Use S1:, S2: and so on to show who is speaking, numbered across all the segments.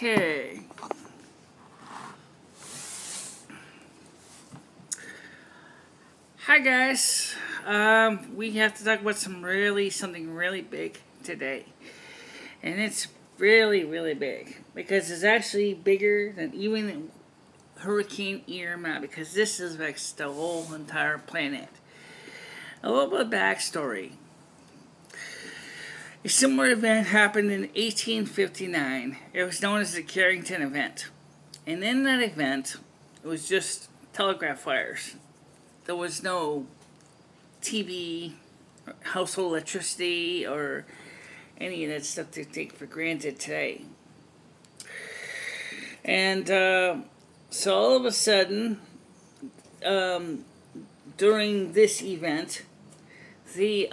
S1: Okay. Hi guys. We have to talk about something really big today. And it's really big. Because it's actually bigger than even Hurricane Irma. Because this affects the whole entire planet. A little bit of backstory. A similar event happened in 1859. It was known as the Carrington event. And in that event, it was just telegraph wires. There was no TV, or household electricity, or any of that stuff to take for granted today. And so all of a sudden, during this event, the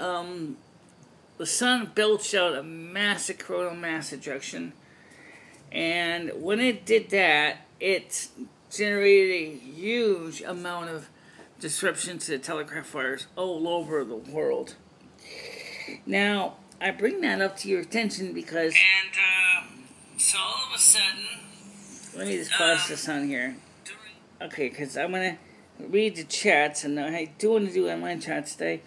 S1: sun belched out a massive coronal mass ejection, and when it did that, it generated a huge amount of disruption to the telegraph wires all over the world. Now, I bring that up to your attention because... And, so all of a sudden... Let me just pause this on here. Okay, because I'm going to read the chats, and I do want to do online chats today.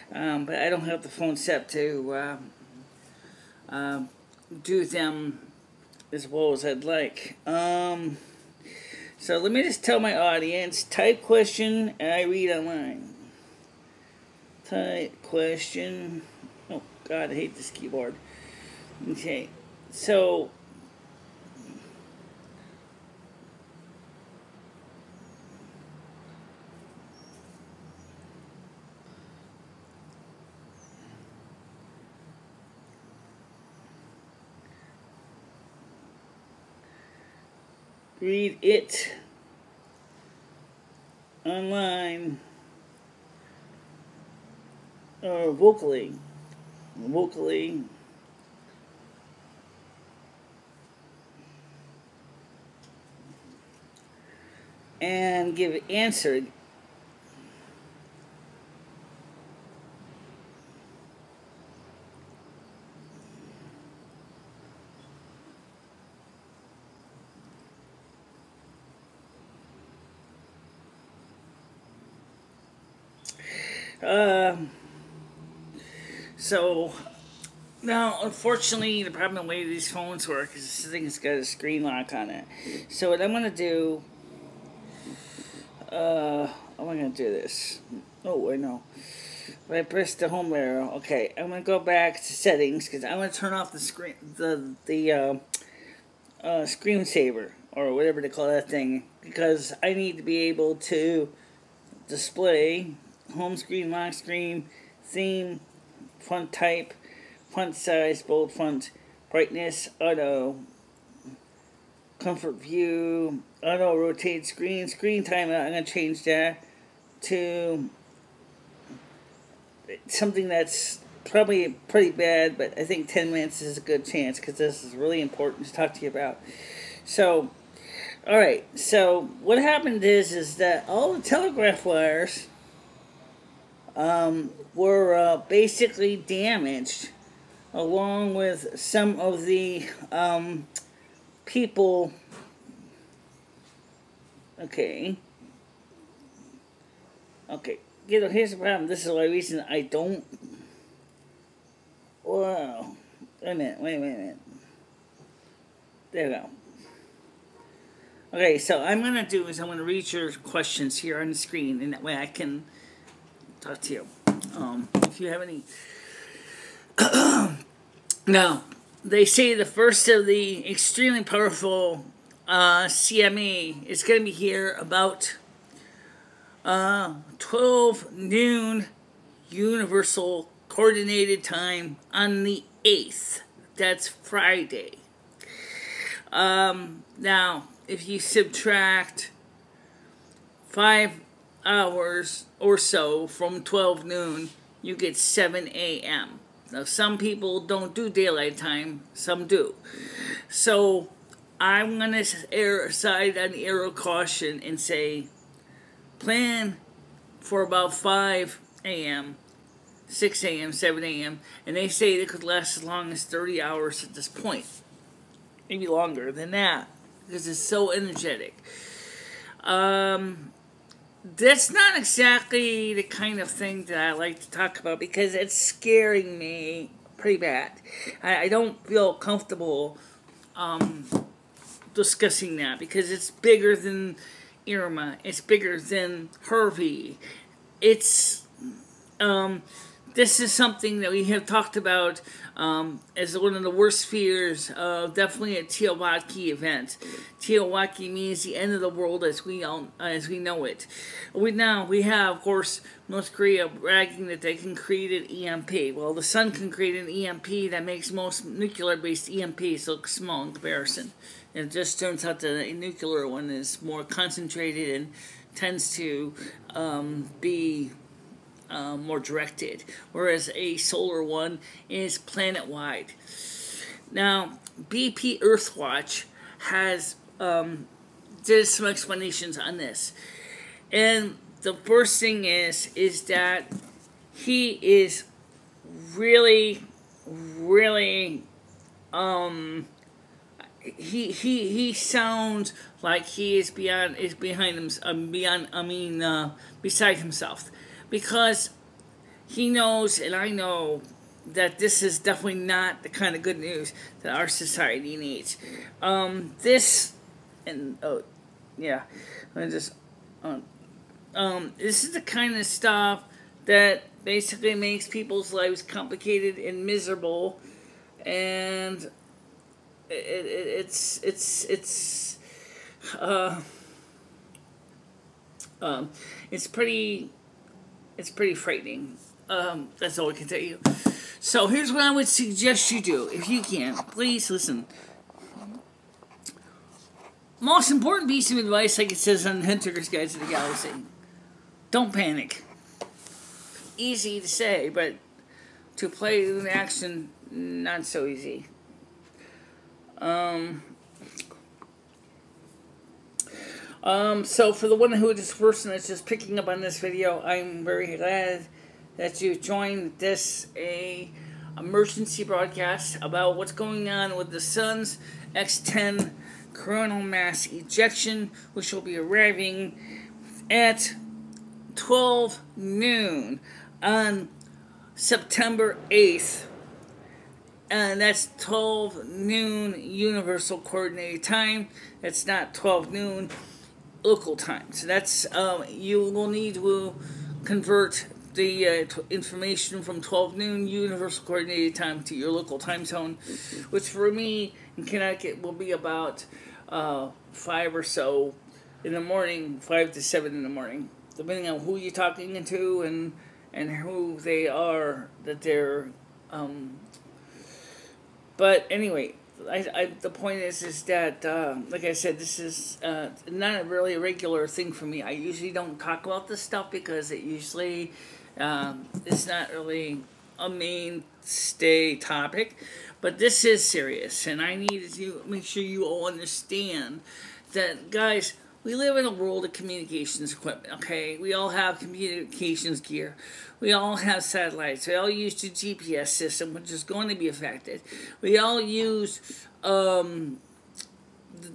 S1: But I don't have the phone set to do them as well as I'd like. So let me just tell my audience, type question and I read online. Type question. Oh God, I hate this keyboard. Okay, so read it online or vocally and give an answer. So now, unfortunately, the problem with the way these phones work is this thing's got a screen lock on it. So what I'm gonna do, how am I gonna do this? Oh, I know. If I press the home arrow, okay, I'm gonna go back to settings because I'm gonna turn off the screen, the screensaver or whatever they call that thing, because I need to be able to display home screen, lock screen, theme, font type, font size, bold font, brightness, auto, comfort view, auto rotate screen, screen time. I'm going to change that to something that's probably pretty bad, but I think 10 minutes is a good chance because this is really important to talk to you about. So, alright, so what happened is that all the telegraph wires were basically damaged, along with some of the people. Okay, you know, here's the problem. This is the reason I don't. Wow, wait a minute. There we go. Okay, so I'm gonna do is I'm gonna read your questions here on the screen, and that way I can talk to you. If you have any. Now, they say the first of the extremely powerful CME is going to be here about 12 noon Universal Coordinated Time on the 8th. That's Friday. Now, if you subtract 5 hours or so from 12 noon, you get 7 a.m. Now, some people don't do daylight time, some do. So, I'm going to err aside on the arrow caution and say, plan for about 5 a.m., 6 a.m., 7 a.m., and they say it could last as long as 30 hours at this point. maybe longer than that, because it's so energetic. That's not exactly the kind of thing that I like to talk about, because it's scaring me pretty bad. I don't feel comfortable discussing that, because it's bigger than Irma. It's bigger than Harvey. It's this is something that we have talked about as one of the worst fears of definitely a Teotihuacan event. Teotihuacan means the end of the world as we know it. We have, of course, North Korea bragging that they can create an EMP. Well, the sun can create an EMP that makes most nuclear-based EMPs look small in comparison. It just turns out the nuclear one is more concentrated and tends to be more directed, whereas a solar one is planet-wide. Now, BP Earthwatch has did some explanations on this, and the first thing is that he is really he sounds like he is beside himself, because he knows, and I know, that this is definitely not the kind of good news that our society needs. This is the kind of stuff that basically makes people's lives complicated and miserable, and it's pretty frightening. That's all I can tell you. So here's what I would suggest you do, if you can. Please listen. Most important piece of advice, like it says on Hitchhiker's Guide to the Galaxy: don't panic. Easy to say, but to play in action, not so easy. So for this person that's just picking up on this video, I'm very glad that you've joined this emergency broadcast about what's going on with the sun's X10 coronal mass ejection, which will be arriving at 12 noon on September 8th. And that's 12 noon Universal Coordinated Time. That's not 12 noon local time. So that's, you will need to convert the information from 12 noon Universal Coordinated Time to your local time zone, which for me in Connecticut will be about 5 or so in the morning, 5 to 7 in the morning, depending on who you're talking to and who they are that they're. But anyway, the point is that, like I said, this is not really a regular thing for me. I usually don't talk about this stuff because it usually is not really a mainstay topic. But this is serious, and I need to make sure you all understand that, guys, we live in a world of communications equipment, okay? We all have communications gear. We all have satellites. We all use the GPS system, which is going to be affected. We all use, don't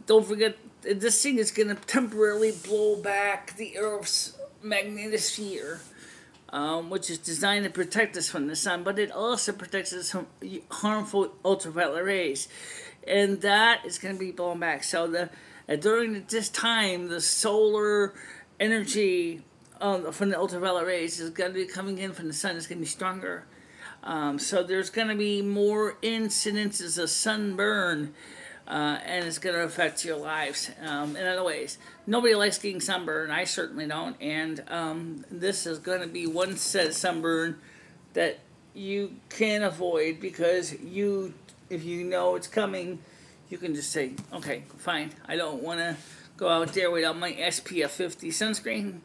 S1: forget, this thing is going to temporarily blow back the Earth's magnetosphere, which is designed to protect us from the sun, but it also protects us from harmful ultraviolet rays. And that is going to be blown back. So during this time, the solar energy from the ultraviolet rays is going to be coming in from the sun. It's going to be stronger. So there's going to be more incidences of sunburn, and it's going to affect your lives in other ways. Nobody likes getting sunburned. I certainly don't. And this is going to be one set of sunburn that you can avoid, because if you know it's coming, you can just say, okay, fine, I don't want to go out there without my SPF 50 sunscreen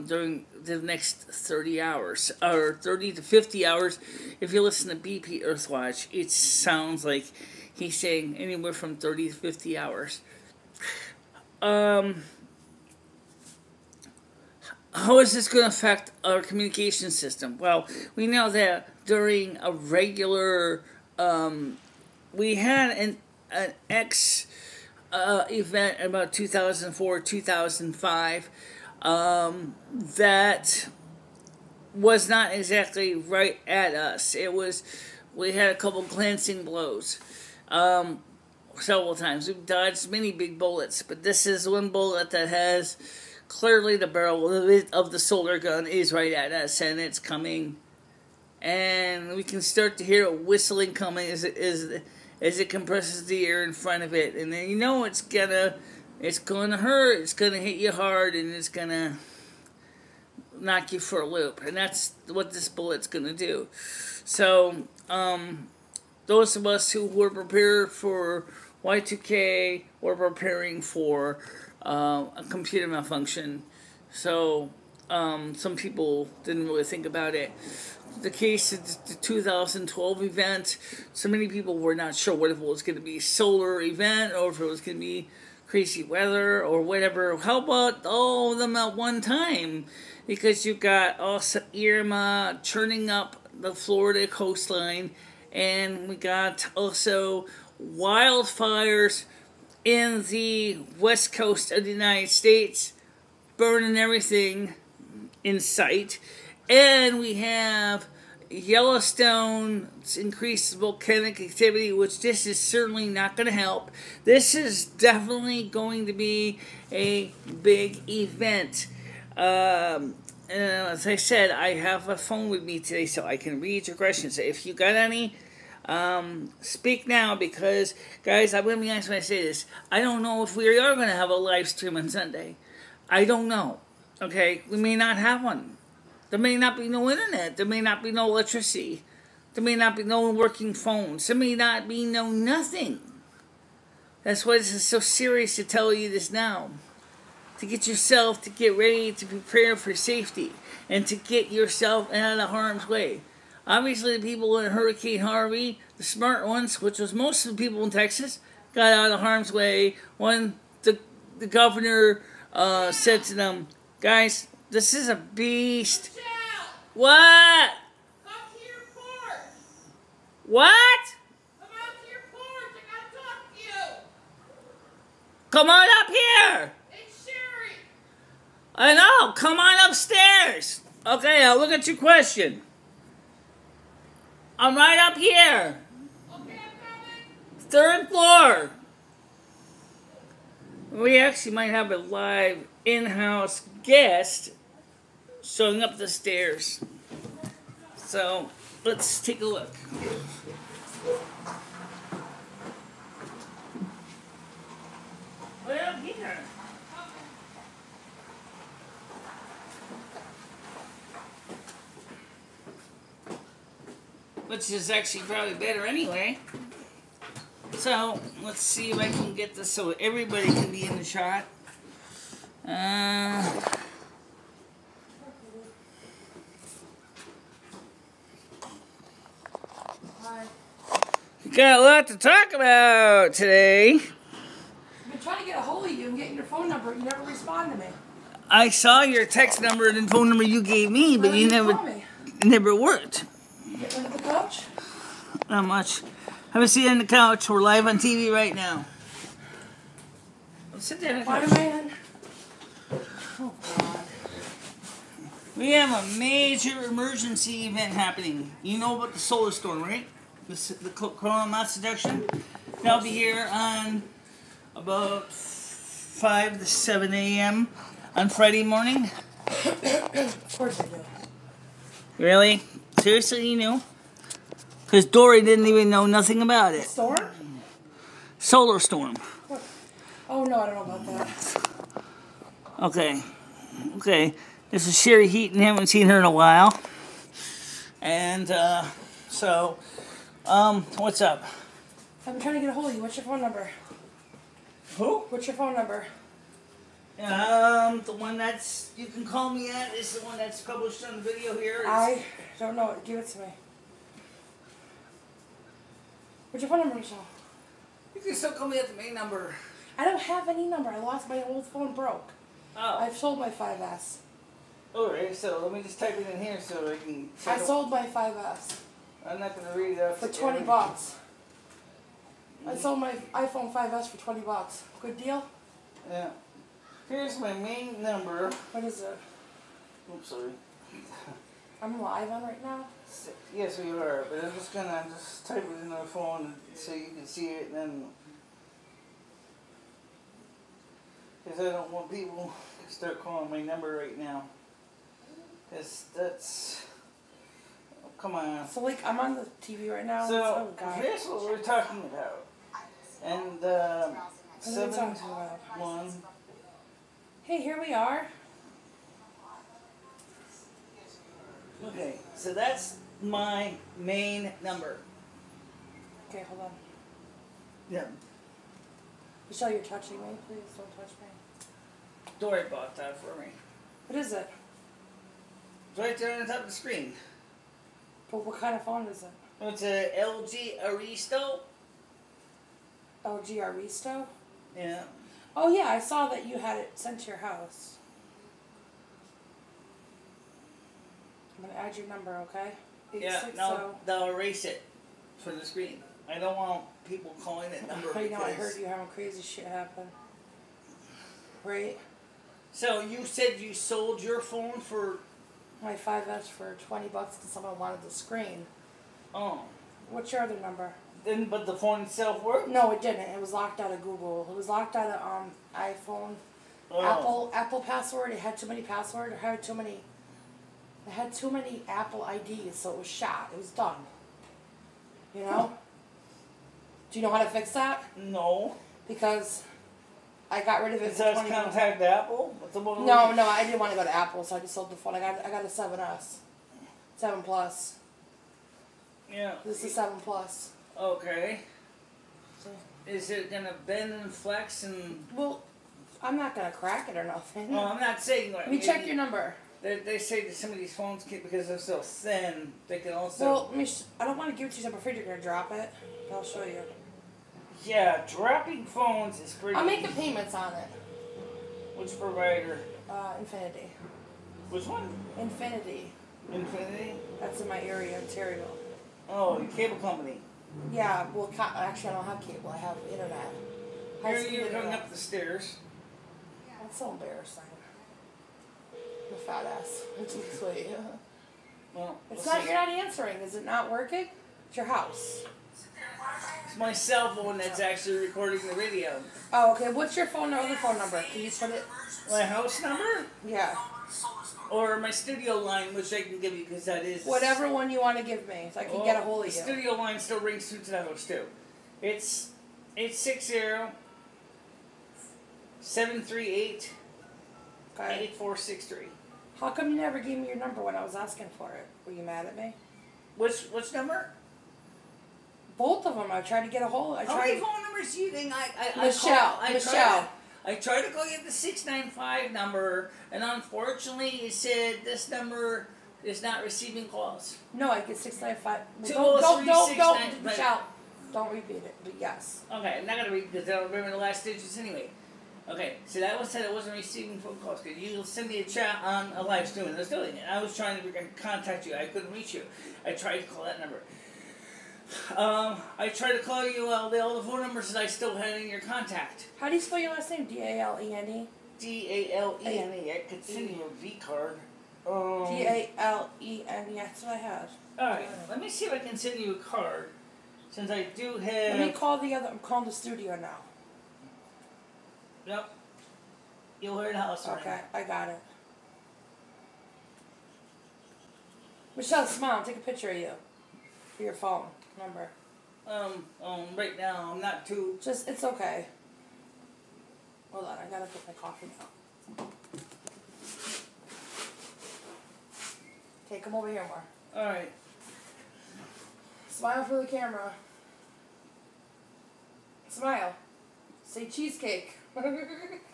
S1: during the next 30 hours, or 30 to 50 hours. If you listen to BP Earthwatch, it sounds like he's saying anywhere from 30 to 50 hours. How is this going to affect our communication system? Well, we know that during a regular, we had an X event about 2004, 2005 that was not exactly right at us. We had a couple glancing blows several times. We've dodged many big bullets, but this is one bullet that has clearly the barrel of the solar gun is right at us, and it's coming. And we can start to hear it whistling coming as it compresses the air in front of it. And then you know it's gonna hurt, it's gonna hit you hard, and it's gonna knock you for a loop. And that's what this bullet's gonna do. So, those of us who were prepared for Y2K were preparing for a computer malfunction. So, some people didn't really think about it. The case of the 2012 event, so many people were not sure what if it was going to be a solar event or if it was going to be crazy weather or whatever. How about all of them at one time? Because you got also Irma churning up the Florida coastline, and we got also wildfires in the west coast of the United States, burning everything in sight. And we have Yellowstone's increased volcanic activity, which this is certainly not going to help. This is definitely going to be a big event. As I said, I have a phone with me today so I can read your questions. If you got any, speak now, because, guys, I'm going to be honest when I say this. I don't know if we are going to have a live stream on Sunday. I don't know. Okay? We may not have one. There may not be no internet. There may not be no electricity. There may not be no working phones. There may not be no nothing. That's why this is so serious to tell you this now. To get yourself, to get ready, to prepare for safety, and to get yourself out of harm's way. Obviously, the people in Hurricane Harvey, the smart ones, which was most of the people in Texas, got out of harm's way when the governor said to them, guys, this is a beast.
S2: Michelle!
S1: What?
S2: Come to your porch!
S1: What?
S2: Come out to your porch! I gotta talk to you!
S1: Come on up here!
S2: It's Sherry!
S1: I know, come on upstairs! Okay, I'll look at your question. I'm right up here.
S2: Okay, I'm coming!
S1: 3rd floor. We actually might have a live in-house guest showing up the stairs. So, let's take a look. Well, here. Which is actually probably better anyway. So, let's see if I can get this so everybody can be in the shot. We got a lot to talk about today.
S3: I've been trying to get a hold of you and getting your phone number. You never respond to me.
S1: I saw your text number and phone number you gave me, but you never worked.
S3: Get rid of the couch?
S1: Not much. Have a seat on the couch. We're live on TV right now. Let's sit down.
S3: Spider-Man. Oh, God.
S1: We have a major emergency event happening. You know about the solar storm, right? The coronal mass ejection. That'll be here on about 5 to 7 a.m. on Friday morning.
S3: Of course I do.
S1: Really? Seriously, you knew? Because Dory didn't even know nothing about it.
S3: Storm?
S1: Solar storm.
S3: What? Oh, no, I don't know about that.
S1: Okay. Okay. This is Sherry Heaton. Haven't seen her in a while. And, what's up?
S3: I've been trying to get a hold of you. What's your phone number?
S1: Who?
S3: What's your phone number?
S1: The one that's, you can call me at is the one that's published on the video here.
S3: I don't know. Give it to me. What's your phone number, Michelle?
S1: You can still call me at the main number.
S3: I don't have any number. I lost my old phone, broke.
S1: Oh.
S3: I've sold my 5S.
S1: Alright, so let me just type it in here so I can...
S3: I sold my 5S.
S1: I'm not going to read it off.
S3: For $20. I sold my iPhone 5S for $20. Good deal?
S1: Yeah. Here's my main number.
S3: What is it?
S1: Oops, sorry.
S3: I'm live on right now?
S1: Yes, we are, but I'm just gonna type it in the phone so you can see it, and then because I don't want people to start calling my number right now. Because that's come on.
S3: So like I'm on the TV right now.
S1: So
S3: Oh God.
S1: here's what we're talking about, and
S3: What are we
S1: 7
S3: talking about?
S1: 1.
S3: Hey, here we are.
S1: Okay, so that's my main number.
S3: Okay, hold on.
S1: Yeah.
S3: Michelle, you're touching me. Please don't touch me.
S1: Dory bought that for me.
S3: What is it?
S1: It's right there on the top of the screen.
S3: But what kind of phone is it?
S1: It's a LG Aristo.
S3: LG Aristo?
S1: Yeah.
S3: Oh yeah, I saw that you had it sent to your house. I'm gonna add your number, okay?
S1: Yeah, no, they'll erase it from the screen. I don't want people calling that number.
S3: You know, I heard you having crazy shit happen. Right?
S1: So you said you sold your phone for...
S3: My 5S for $20 because someone wanted the screen.
S1: Oh.
S3: What's your other number?
S1: But the phone itself worked?
S3: No, it didn't. It was locked out of Google. It was locked out of iPhone.
S1: Oh.
S3: Apple password. It had too many passwords. It had too many Apple IDs, so it was shot. It was done. You know? Do you know how to fix that?
S1: No.
S3: Because I got rid of it.
S1: It says contact Apple? What's the one?
S3: No, I didn't want to go to Apple, so I just sold the phone. I got a 7S. 7 Plus.
S1: Yeah.
S3: This is 7 Plus.
S1: Okay.
S3: So,
S1: Is it going to bend and flex and...
S3: well, I'm not going to crack it or nothing.
S1: Well, I'm not saying...
S3: Let me check your number.
S1: They say that some of these phones, because they're so thin, they can also...
S3: Well, I don't want to give it to you, so I'm afraid you're going to drop it. I'll show you.
S1: Yeah, dropping phones is pretty...
S3: I'll make the payments on it.
S1: Which provider?
S3: Infinity.
S1: Which one?
S3: Infinity.
S1: Infinity?
S3: That's in my area, Ontario.
S1: Oh, your cable company.
S3: Yeah, well, actually, I don't have cable. I have internet.
S1: You're coming up the stairs.
S3: That's so embarrassing. The fat ass. It's too sweet.
S1: Well,
S3: It's not. You're not answering. Is it not working? It's your house.
S1: It's my cell phone that's actually recording the video.
S3: Oh, okay. What's your other phone number? Can you put it?
S1: My house number?
S3: Yeah.
S1: Or my studio line, which I can give you because that is...
S3: Whatever one you want to give me, so I can get a hold of you.
S1: The studio line still rings through to that house too. It's 860-738-8463.
S3: How come you never gave me your number when I was asking for it? Were you mad at me?
S1: Which number?
S3: Both of them. I tried to get a hold.
S1: How many phone numbers do you think
S3: Michelle.
S1: I tried to call you the 695 number, and unfortunately it said this number is not receiving calls.
S3: No, I get 695. Don't, Michelle. Don't repeat it, but yes.
S1: Okay, I'm not going to read because I don't remember the last digits anyway. Okay, so that one said it wasn't receiving phone calls. Could you send me a chat on a live stream? I was doing it. I was trying to contact you. I couldn't reach you. I tried to call that number. I tried to call you all the phone numbers that I still had in your contact.
S3: How do you spell your last name? D-A-L-E-N-E?
S1: D-A-L-E-N-E. I could send you a V card.
S3: D-A-L-E-N-E. That's what I had.
S1: Alright, let me see if I can send you a card. Since I do have...
S3: Let me call I'm calling the studio now.
S1: Yep. You'll hear the house ring.
S3: Okay, I got it. Michelle, smile. Take a picture of you. For your phone number.
S1: Right now, I'm not too...
S3: It's okay. Hold on, I gotta put my coffee out. Okay, come over here more.
S1: Alright.
S3: Smile for the camera. Smile. Say cheesecake.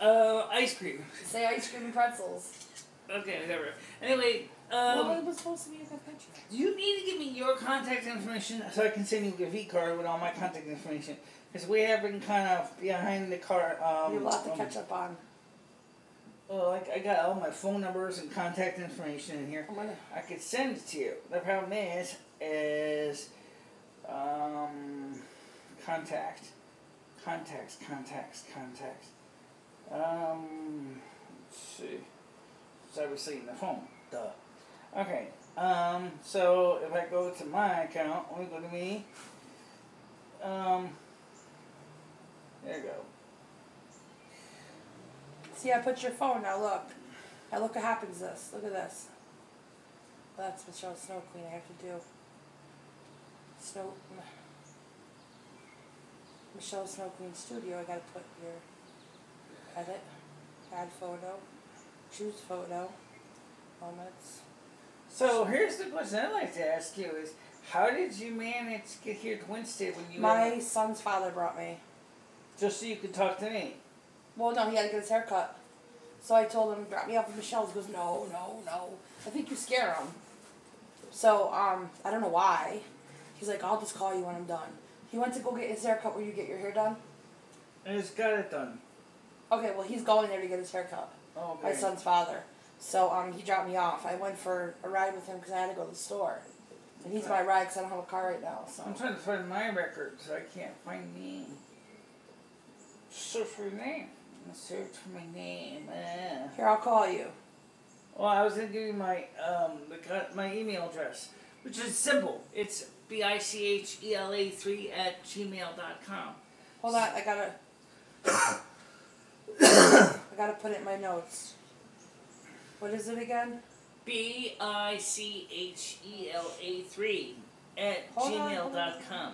S1: Ice cream.
S3: Say ice cream and pretzels.
S1: Okay, whatever. Anyway,
S3: well, it was supposed to be a good picture.
S1: Do you need to give me your contact information so I can send you a V card with all my contact information? Because we have been kind of behind the car.
S3: You have a lot to catch up on.
S1: Well, I got all my phone numbers and contact information in here. I could send it to you. The problem is contact. Contacts. Let's see. It's obviously in the phone. Duh. Okay. So if I go to my account, let me go to me. There you go.
S3: See, I put your phone. Now look. Now look what happens. This. Look at this. That's Michelle Snow Queen. I have to do. Michelle Snow Queen Studio. I gotta put your edit, add photo, choose photo, moments.
S1: So here's the question I'd like to ask you is, how did you manage to get here to Wednesday when you
S3: My son's father brought me.
S1: just so you could talk to me?
S3: Well, no, he had to get his hair cut. So I told him, drop me off at Michelle's. He goes, no. I think you scare him. So, I don't know why. He's like, I'll just call you when I'm done. He went to go get his hair cut where you get your hair done.
S1: I just got it done.
S3: Okay, well, he's going there to get his hair cut.
S1: Oh, okay.
S3: My son's father. So, he dropped me off. I went for a ride with him because I had to go to the store. And he's my ride because I don't have a car right now. So
S1: I'm trying to find my records. I can't find me. Search for your name. Search for my name.
S3: Here, I'll call you.
S1: Well, I was going to give you my my email address, which is simple. It's BICHELA3@gmail.com.
S3: Hold on, I gotta put it in my notes. What is it again?
S1: BICHELA3@gmail.com.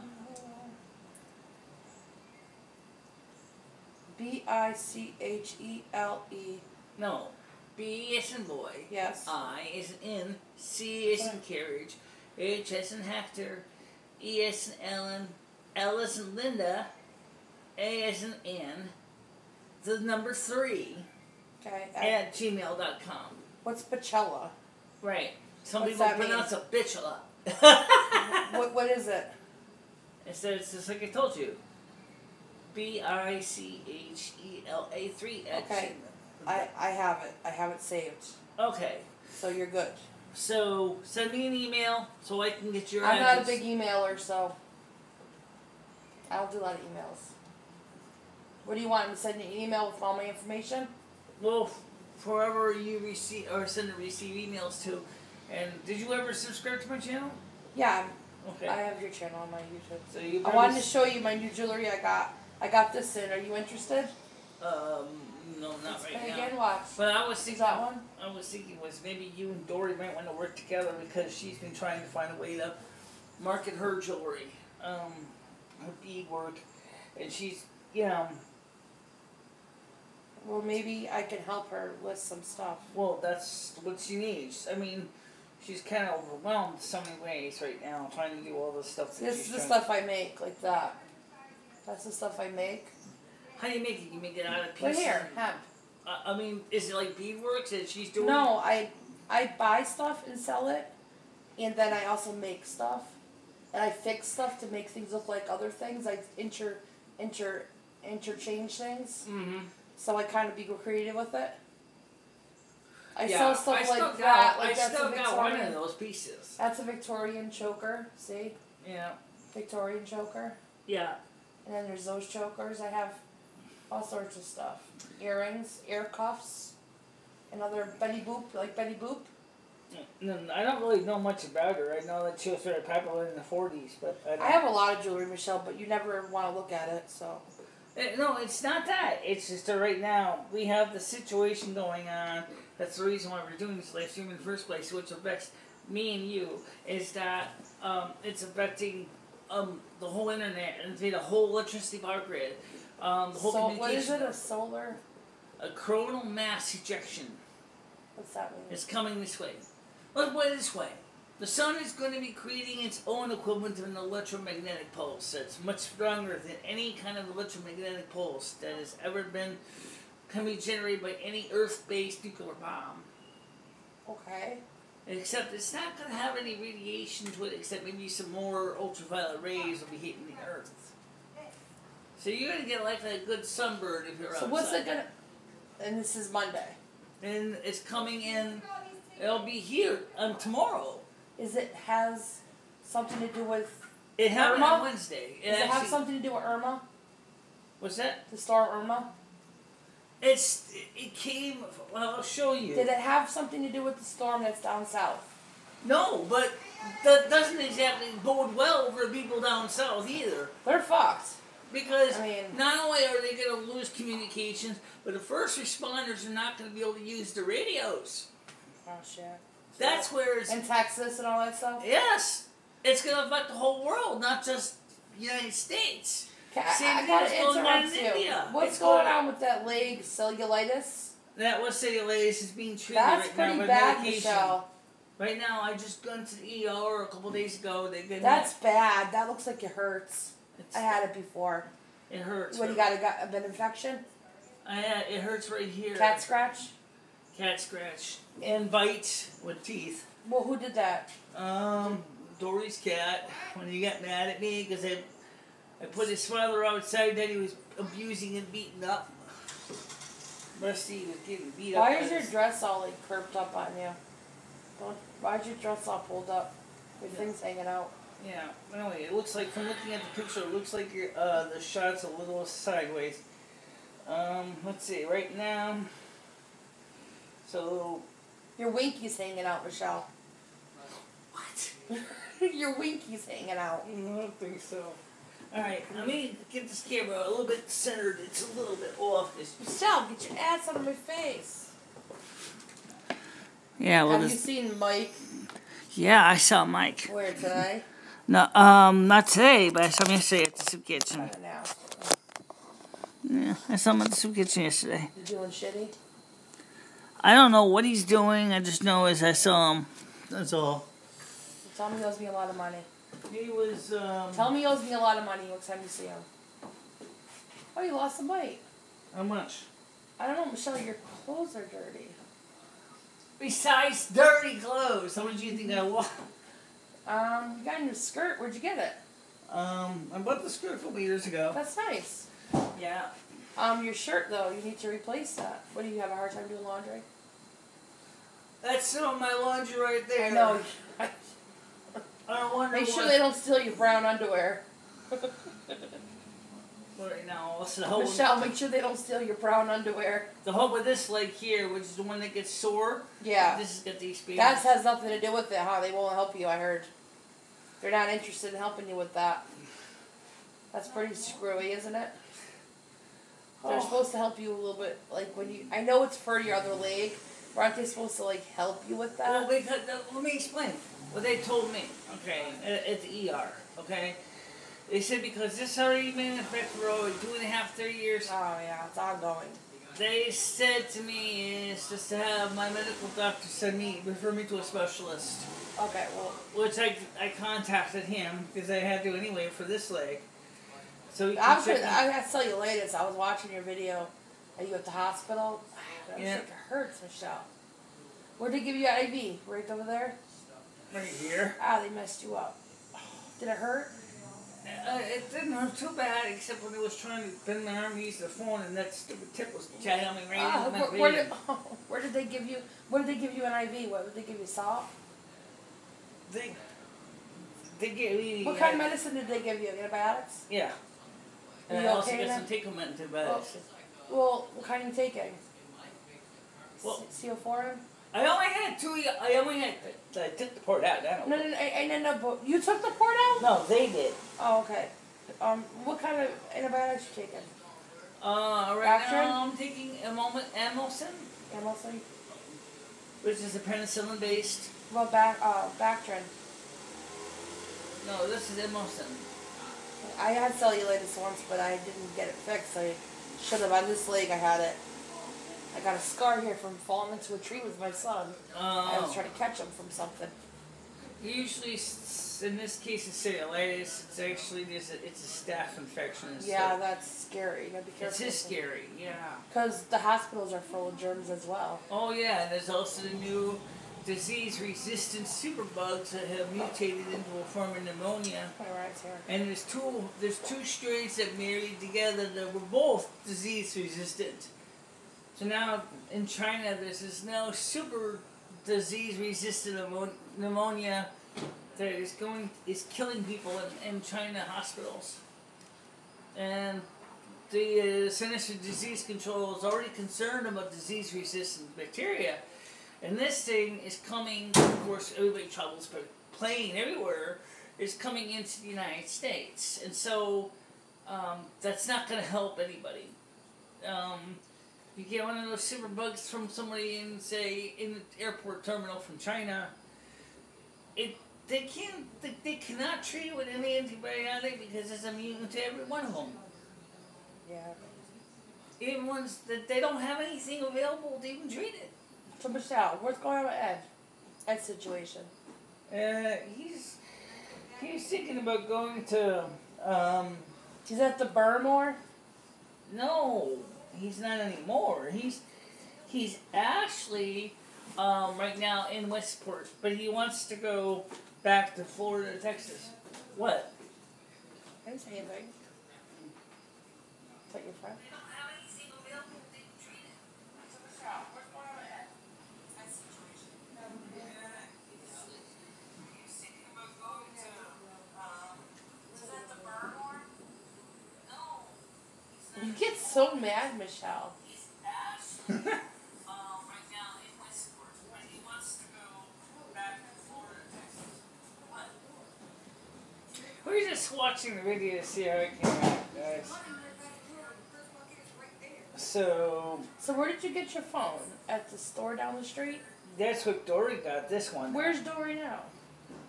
S3: BICHELE.
S1: No. B as in boy.
S3: Yes.
S1: I as in in. C as in carriage. H as in Hector. E as in Ellen. L as in Linda. A as in Ann. The number 3
S3: Okay.
S1: at gmail.com.
S3: What's Bacella?
S1: Right. Some
S3: What's
S1: people
S3: that
S1: pronounce it bitchela.
S3: What is it?
S1: It's just like I told you. BICHELA3 at
S3: Okay.
S1: gmail.
S3: I have it. I have it saved.
S1: Okay.
S3: So you're good.
S1: So send me an email so I can get your
S3: I'm
S1: address.
S3: not a big emailer, so I don't do a lot of emails. What do you want? Me to send you an email with all my information?
S1: Well, whoever you receive or send to receive emails to. And did you ever subscribe to my channel?
S3: Yeah.
S1: Okay.
S3: I have your channel on my YouTube.
S1: So you
S3: I wanted to show you my new jewelry I got. I got this in. Are you interested?
S1: No, not right now.
S3: Again, watch.
S1: But I was thinking
S3: that one?
S1: I was thinking was maybe you and Dory might want to work together because she's been trying to find a way to market her jewelry, her beadwork, and she's
S3: Well, maybe I can help her list some stuff.
S1: Well, that's what she needs. I mean, she's kind of overwhelmed in so many ways right now, trying to do all this stuff.
S3: This is the stuff I make, like that. That's the stuff I make.
S1: How do you make it? You make it out of pieces?
S3: Right here, hemp.
S1: I mean, is it like beadwork that she's doing?
S3: No, I buy stuff and sell it, and then I also make stuff, and I fix stuff to make things look like other things. I interchange things.
S1: Mm-hmm.
S3: So I kind of be creative with it. I
S1: Yeah,
S3: sell stuff
S1: I
S3: like
S1: still
S3: that.
S1: got,
S3: Like
S1: I
S3: that's
S1: still
S3: a
S1: got one
S3: Victorian.
S1: of those pieces.
S3: That's a Victorian choker. See,
S1: Yeah.
S3: Victorian choker.
S1: Yeah.
S3: And then there's those chokers. I have all sorts of stuff. Earrings, ear cuffs, another Betty Boop, like Betty Boop.
S1: No, I don't really know much about her. I know that she was very popular in the 40s, but
S3: I have a lot of jewelry, Michelle, but you never want to look at it, so.
S1: No, it's not that. It's just that right now we have the situation going on. That's the reason why we're doing this live stream in the first place, which affects me and you, is that it's affecting the whole internet and the whole electricity power grid. The whole
S3: So what is
S1: communication.
S3: it? A solar?
S1: A coronal mass ejection
S3: What's that mean?
S1: is coming this way. Let's put it this way. The sun is going to be creating its own equivalent of an electromagnetic pulse that's much stronger than any kind of electromagnetic pulse that has ever been can be generated by any Earth-based nuclear bomb.
S3: Okay.
S1: Except it's not going to have any radiation to it, except maybe some more ultraviolet rays will be hitting the Earth. So you're going to get like a good sunburn if you're outside.
S3: So what's it gonna? And this is Monday.
S1: And it's coming in. It'll be here tomorrow.
S3: Is it has something to do with
S1: It happened
S3: Irma?
S1: on Wednesday.
S3: Does it have something to do with Irma?
S1: What's that?
S3: The storm Irma?
S1: It came. Well, I'll show you.
S3: Did it have something to do with the storm that's down south?
S1: No, but that doesn't exactly bode well for the people down south either.
S3: They're fucked.
S1: Because
S3: I mean,
S1: not only are they going to lose communications, but the first responders are not going to be able to use the radios.
S3: oh shit.
S1: That's where it's...
S3: In Texas and all that stuff?
S1: Yes. It's going to affect the whole world, not just the United States.
S3: I got to interrupt you.
S1: India.
S3: What's going on with that leg cellulitis?
S1: That was cellulitis is being treated
S3: That's
S1: right now
S3: pretty
S1: with
S3: bad,
S1: medication.
S3: Michelle.
S1: Right now, I just gone to the ER a couple days ago.
S3: That's bad. That looks like it hurts. I had it before.
S1: It hurts.
S3: What, you got an infection?
S1: It hurts right here.
S3: Cat scratch?
S1: Cat scratch. And bites with teeth.
S3: Well, who did that?
S1: Dory's cat. When he got mad at me because I put his father outside that he was abusing and beating up. Rusty was getting beat up.
S3: Why is your dress all like curved up on you? Why's your dress all pulled up? Your thing's hanging out.
S1: Yeah, anyway, it looks like, from looking at the picture, it looks like the shot's a little sideways. Let's see, right now, so...
S3: Your winky's hanging out, Michelle.
S1: What?
S3: Your winky's hanging out.
S1: I don't think so. Alright, let me get this camera a little bit centered. It's a little bit off.
S3: Michelle, get your ass out of my face.
S1: Yeah, well,
S3: have you seen Mike?
S1: Yeah, I saw Mike.
S3: Where, today?
S1: No, not today, but I saw him yesterday at the soup kitchen. Yeah, I saw him at the soup kitchen yesterday.
S3: You doing shitty?
S1: I don't know what he's doing. I just know as I saw him. That's all.
S3: Tell me he owes me a lot of money.
S1: He was,
S3: Tell me he owes me a lot of money next time you see him. Oh, you lost some weight.
S1: How much?
S3: I don't know, Michelle, your clothes are dirty.
S1: Besides dirty clothes, how much do you think I want?
S3: You got a new skirt. Where'd you get it?
S1: I bought the skirt a couple years ago.
S3: That's nice.
S1: Yeah.
S3: Your shirt, though, you need to replace that. What, do you have a hard time doing laundry?
S1: That's some of my laundry right there.
S3: I know.
S1: I don't wonder
S3: Make sure they don't steal your brown underwear.
S1: Right now,
S3: Michelle, make sure they don't steal your brown underwear.
S1: The hope with this leg here, which is the one that gets sore.
S3: Yeah.
S1: This has got these speeds.
S3: That has nothing to do with it, huh? They won't help you, I heard. They're not interested in helping you with that. That's pretty screwy, isn't it? They're supposed to help you a little bit, like when you... I know it's for your other leg, but aren't they supposed to, like, help you with that?
S1: Well, because, let me explain what they told me, okay, at the ER, okay? They said because this already been in effect for 2.5, 3 years.
S3: Oh, yeah, it's ongoing.
S1: They said to me is just to have my medical doctor refer me to a specialist.
S3: Okay, well...
S1: Which I contacted him, because I had to anyway for this leg. So
S3: I got cellulitis. I was watching your video. Are you at the hospital? I think it hurts, Michelle. Where'd they give you an IV? Right over there?
S1: Right here.
S3: Ah, they messed you up. Did it hurt?
S1: It didn't hurt too bad, except when I was trying to bend my arm to use the phone, and that stupid tip was jamming me right into my vein.
S3: Where did they give you? What did they give you an IV? What did they give you? Salt?
S1: They gave me.
S3: What kind of medicine did they give you? Antibiotics?
S1: Yeah. And I also got some take-home antibiotics.
S3: Well, what kind are you taking?
S1: Well,
S3: CO4?
S1: I only had two. I took the port out.
S3: No, but you took the port out?
S1: No, they did.
S3: Oh, okay. What kind of antibiotics you taking?
S1: Right now I'm taking Amilsin, which is a penicillin based.
S3: Well, Bactrin.
S1: No, this is Amilsin.
S3: I had cellulitis once, but I didn't get it fixed. I should have. On this leg, I had it. I got a scar here from falling into a tree with my son. I was trying to catch him from something.
S1: Usually, in this case, it's cellulitis. It's actually it's a staph infection.
S3: Yeah, that's scary. You gotta be careful.
S1: It is scary, yeah.
S3: Because the hospitals are full of germs as well.
S1: Oh yeah, and there's also the new disease-resistant superbugs that have mutated into a form of pneumonia. And there's two strains that married together that were both disease-resistant. So now in China, there's this now super disease-resistant pneumonia that is killing people in China hospitals. And the Centers for Disease Control is already concerned about disease-resistant bacteria. And this thing is coming, of course, everybody travels by plane everywhere, is coming into the United States. And so that's not going to help anybody. You get one of those super bugs from somebody in, say, in the airport terminal from China, they cannot treat it with any antibiotic because it's immune to every one of them.
S3: Yeah.
S1: Even ones that they don't have anything available to even treat it.
S3: So Michelle, what's going on with Ed? Ed's situation.
S1: He's thinking about going to
S3: He's at the Burmore?
S1: No, he's not anymore. He's actually right now in Westport, but he wants to go back to Florida, Texas. What?
S3: I didn't say anything. Is that your friend?
S1: They don't have anything available to treat it.
S3: So Michelle, what's going on with Ed? Ed's situation.
S1: He's thinking about going to
S3: Is that the Burmore?
S1: no.
S3: You get so mad, Michelle.
S1: He's actually right now in Westport, but he wants to go back to Florida, Texas. What? We're just watching the video to see how it came out, guys. So
S3: where did you get your phone? At the store down the street?
S1: that's what Dory got. This one.
S3: Where's Dory now?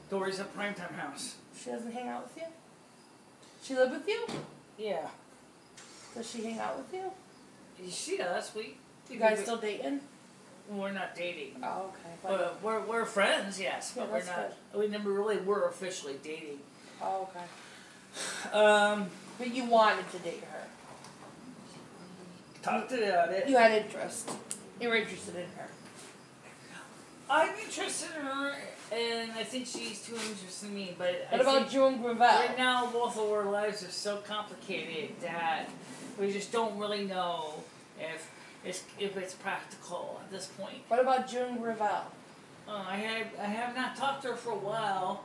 S1: Dory's at Primetime House.
S3: She doesn't hang out with you? She live with you?
S1: Yeah.
S3: Does she hang out with you?
S1: She does.
S3: You guys still dating?
S1: We're not dating.
S3: Oh, okay.
S1: But we're friends, yes,
S3: Yeah,
S1: but we're
S3: that's
S1: not. We never really were officially dating.
S3: Oh, okay.
S1: But
S3: But you wanted to date her.
S1: talked about it.
S3: You had interest. You were interested in her.
S1: I'm interested in her, and I think she's too interested in me. But
S3: What about June Gravel?
S1: right now, both of our lives are so complicated that we just don't really know if it's practical at this point.
S3: What about June Gravel?
S1: I have not talked to her for a while.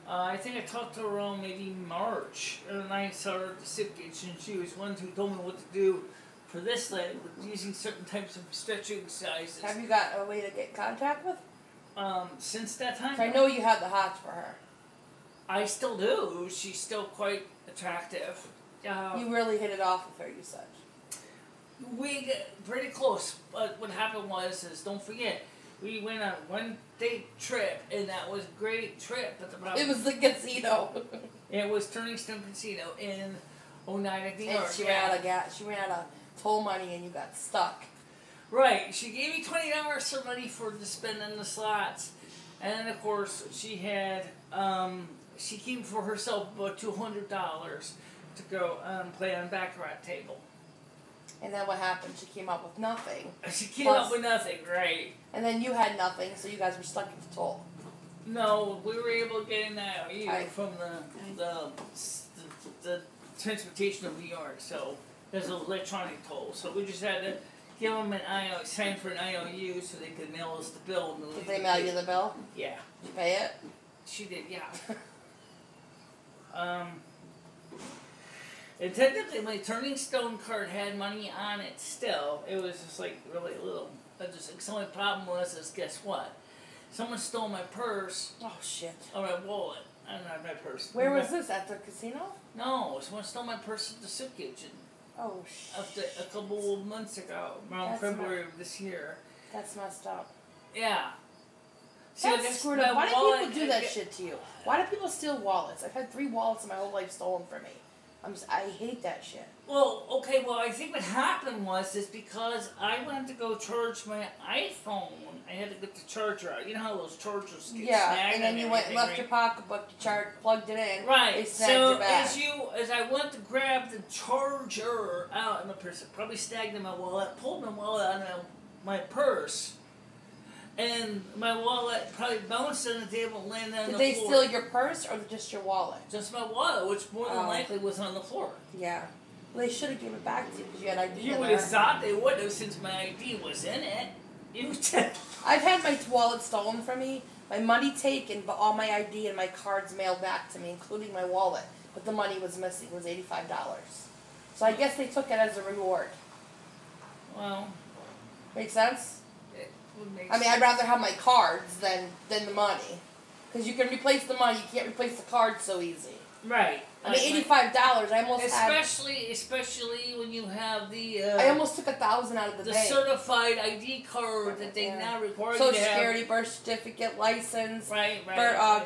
S1: I think I talked to her around maybe March, and I saw her at the sick kitchen. She was one who told me what to do for this leg with using certain types of stretching exercises.
S3: Have you got a way to get in contact with?
S1: Since that time,
S3: I know you had the hots for her.
S1: I still do. She's still quite attractive.
S3: You really hit it off with her, you said.
S1: We get pretty close, but what happened was, don't forget, we went on a one-day trip, and that was a great trip. But the problem,
S3: It was the casino.
S1: it was Turning Stone Casino in Oneida, New York.
S3: And she ran out of gas. She ran out of toll money, and you got stuck.
S1: Right. She gave me $20 for money to spend on the slots, and then of course she had she came for herself about $200 to go play on baccarat table.
S3: And then what happened? She came up with nothing.
S1: She came up with nothing, right?
S3: And then you had nothing, so you guys were stuck at the toll.
S1: No, we were able to get an IOU
S3: Right.
S1: from the transportation of New York, so there's an electronic toll. So we just had to give them an IOU, sign for an IOU so they could mail us the bill.
S3: Did they mail you the bill?
S1: Yeah.
S3: Did you pay it?
S1: She did, yeah. And technically my Turning Stone card had money on it still. It was just like really little. The only problem was guess what? Someone stole my purse
S3: Oh, shit.
S1: or my wallet. I don't have my purse.
S3: Where was this? At the casino?
S1: No, someone stole my purse at the soup kitchen
S3: Oh, shit.
S1: a couple of months ago, around
S3: That's
S1: February of this year.
S3: That's messed up.
S1: Yeah. See,
S3: That's screwed up. Why do people do that shit to you? Why do people steal wallets? I've had 3 wallets in my whole life stolen from me. I hate that shit.
S1: Well, okay, I think what happened was because I wanted to go charge my iPhone, I had to get the charger out. You know how those chargers get snagged
S3: and then you went and left
S1: right?
S3: your pocketbook, plugged it in. They
S1: Right.
S3: snagged
S1: So
S3: your bag.
S1: as I went to grab the charger out of my purse, it probably snagged in my wallet, pulled my wallet out of my purse, and my wallet probably bounced on the table and landed on the
S3: Did they
S1: floor.
S3: steal your purse or just your wallet?
S1: Just my wallet, which more than likely was on the floor.
S3: Yeah. Well, they should have given it back to you because you had ID
S1: You
S3: in
S1: would
S3: there.
S1: have thought they would have since my ID was in it. You
S3: I've had my wallet stolen from me, my money taken, but all my ID and my cards mailed back to me, including my wallet. But the money was missing. It was $85. So I guess they took it as a reward.
S1: Well,
S3: Make sense?
S1: it would make
S3: I mean,
S1: sense.
S3: I'd rather have my cards than the money. Because you can replace the money, you can't replace the cards so easy.
S1: Right.
S3: I mean, $85, I almost
S1: Especially when you have the...
S3: I almost took $1,000 out of the bank.
S1: certified ID card that they now require you
S3: Social
S1: to have.
S3: Security, birth certificate, license,
S1: Right.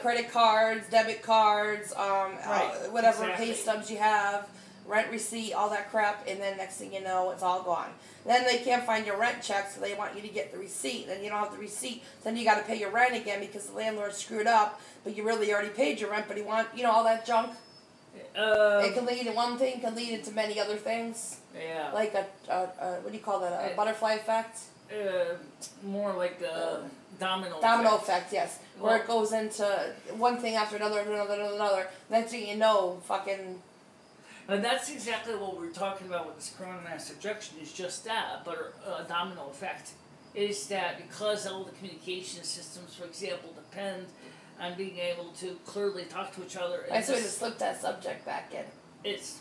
S3: credit cards, debit cards, whatever
S1: exactly.
S3: pay stubs you have, rent receipt, all that crap, and then next thing you know, it's all gone. Then they can't find your rent check, so they want you to get the receipt. Then you don't have the receipt, then you got to pay your rent again because the landlord screwed up, but you really already paid your rent, but he want all that junk. It can lead to one thing, can lead into many other things.
S1: Yeah.
S3: Like a what do you call that? A butterfly effect?
S1: More like a domino
S3: effect, yes. Where it goes into one thing after another. Next thing you know, fucking...
S1: And that's exactly what we're talking about with this corona mass ejection, is just that, but a domino effect. Is that because all the communication systems, for example, depend on being able to clearly talk to each other.
S3: I sort of slipped that subject back in.
S1: Because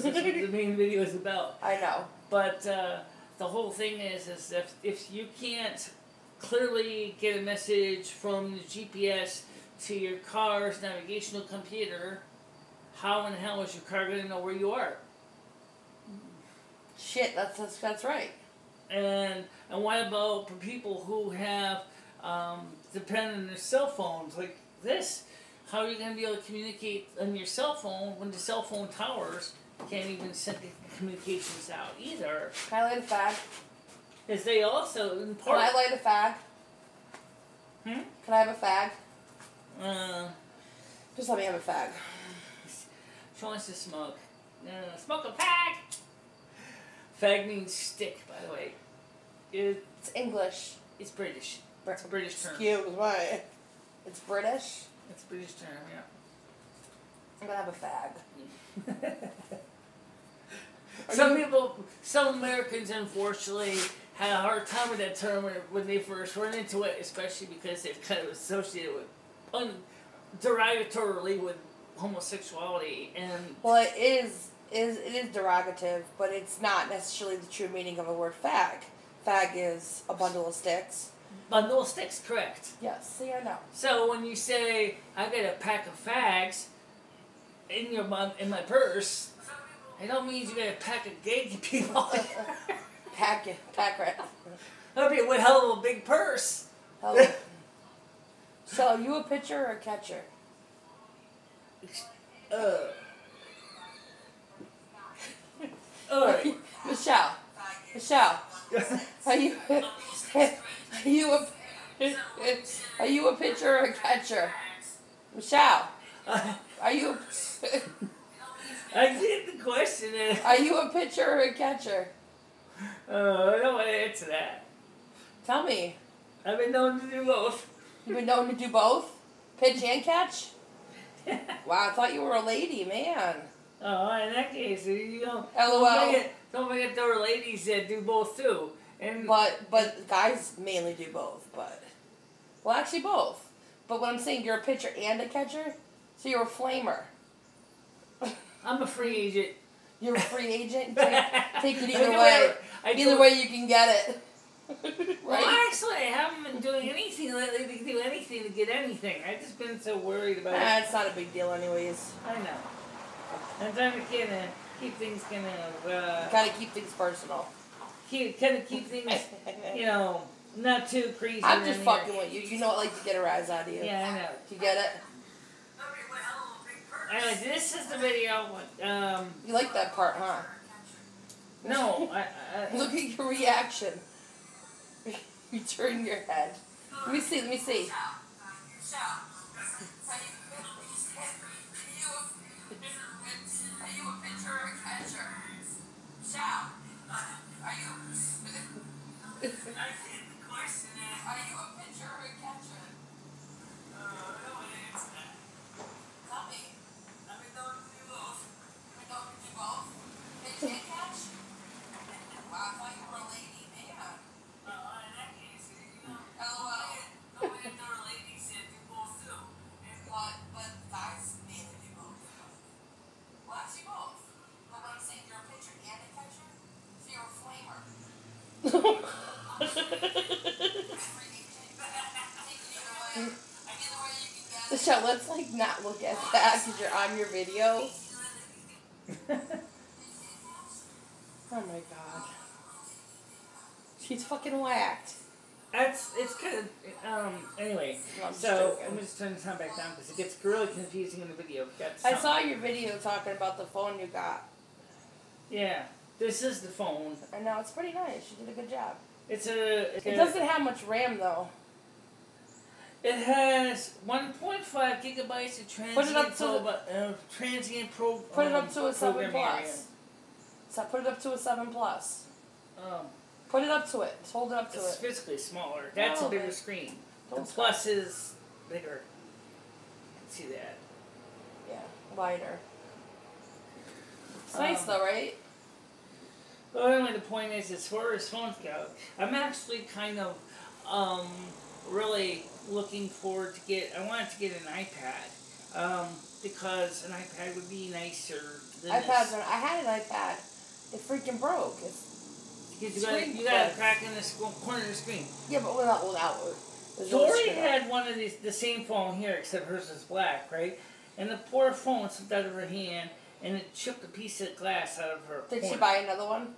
S1: that's what the main video is about.
S3: I know.
S1: But the whole thing is if you can't clearly get a message from the GPS to your car's navigational computer, how in hell is your car going to know where you are?
S3: Shit, that's right.
S1: And what about for people who have depend on their cell phones like this? How are you going to be able to communicate on your cell phone when the cell phone towers can't even send the communications out either?
S3: Can I light a fag?
S1: Because they also in part.
S3: Can I light a fag? Can I have a fag? Just let me have a fag.
S1: She wants to smoke. Smoke a fag! Fag means stick, by the way.
S3: It's English.
S1: It's British. It's a British term.
S3: Excuse me. It's British?
S1: It's a British term, yeah.
S3: I'm gonna have a fag.
S1: Some Americans, unfortunately, had a hard time with that term when they first run into it, especially because they've kind of associated with derogatorily with homosexuality. And
S3: well, it is derogative, but it's not necessarily the true meaning of the word fag. Fag is a bundle of sticks.
S1: Bundle of sticks, correct.
S3: Yes, see, I know.
S1: So when you say, I got a pack of fags in my purse, it don't mean you got a pack of gay people.
S3: Pack rat.
S1: That'd be a hell of a big purse.
S3: So, are you a pitcher or a catcher? Michelle, are you a pitcher or a catcher? Michelle, are you?
S1: I get the question.
S3: Are you a pitcher or a catcher?
S1: I don't want to answer that.
S3: Tell me.
S1: I've been known to do both.
S3: You've been known to do both? Pitch and catch? Wow, I thought you were a lady, man.
S1: Oh, in that case, you know,
S3: LOL.
S1: Don't forget there are ladies that do both too. And
S3: but guys mainly do both. Well, actually both. But what I'm saying, you're a pitcher and a catcher, so you're a flamer.
S1: I'm a free agent.
S3: You're a free agent. Take it either way. Either way, you can get it. Right?
S1: Well, actually, I haven't been doing anything lately to do anything to get anything. I've just been so worried about it.
S3: It's not a big deal, anyways.
S1: I know. I'm trying to keep things
S3: Gotta keep things personal.
S1: Keep things, not too crazy.
S3: I'm just fucking with you. You know I like to get a rise out of you.
S1: Yeah, I know.
S3: You get it?
S1: Anyway, this is the video.
S3: You like that part, huh?
S1: No,
S3: Look at your reaction. You turn your head. Let me see. Michelle, let's like not look at that because you're on your video. Oh my god. She's fucking whacked.
S1: It's kind of, anyway.
S3: I'm
S1: So,
S3: joking.
S1: I'm just turning the sound back down because it gets really confusing in the video.
S3: I saw your video talking about the phone you got.
S1: Yeah, this is the phone.
S3: I know, it's pretty nice. You did a good job.
S1: It
S3: doesn't have much RAM though.
S1: It has 1.5 gigabytes of transient
S3: Put it up to a 7
S1: program
S3: plus.
S1: area.
S3: So put it up to a 7 plus.
S1: Oh.
S3: Put it up to it. Just hold it up to
S1: It's
S3: it.
S1: physically smaller. That's a bigger screen. The plus is bigger. See that?
S3: Yeah, wider. It's nice though, right?
S1: Well, anyway, the point is, as far as phones go, I'm actually kind of really looking forward to I wanted to get an iPad because an iPad would be nicer than
S3: iPads.
S1: this.
S3: I had an iPad. It freaking broke.
S1: Because you got a crack in the corner of the screen.
S3: Yeah, but without it.
S1: Dory had one of the same phone here, except hers is black, right? And the poor phone slipped out of her hand, and it chipped a piece of glass out of her.
S3: Did she buy another one?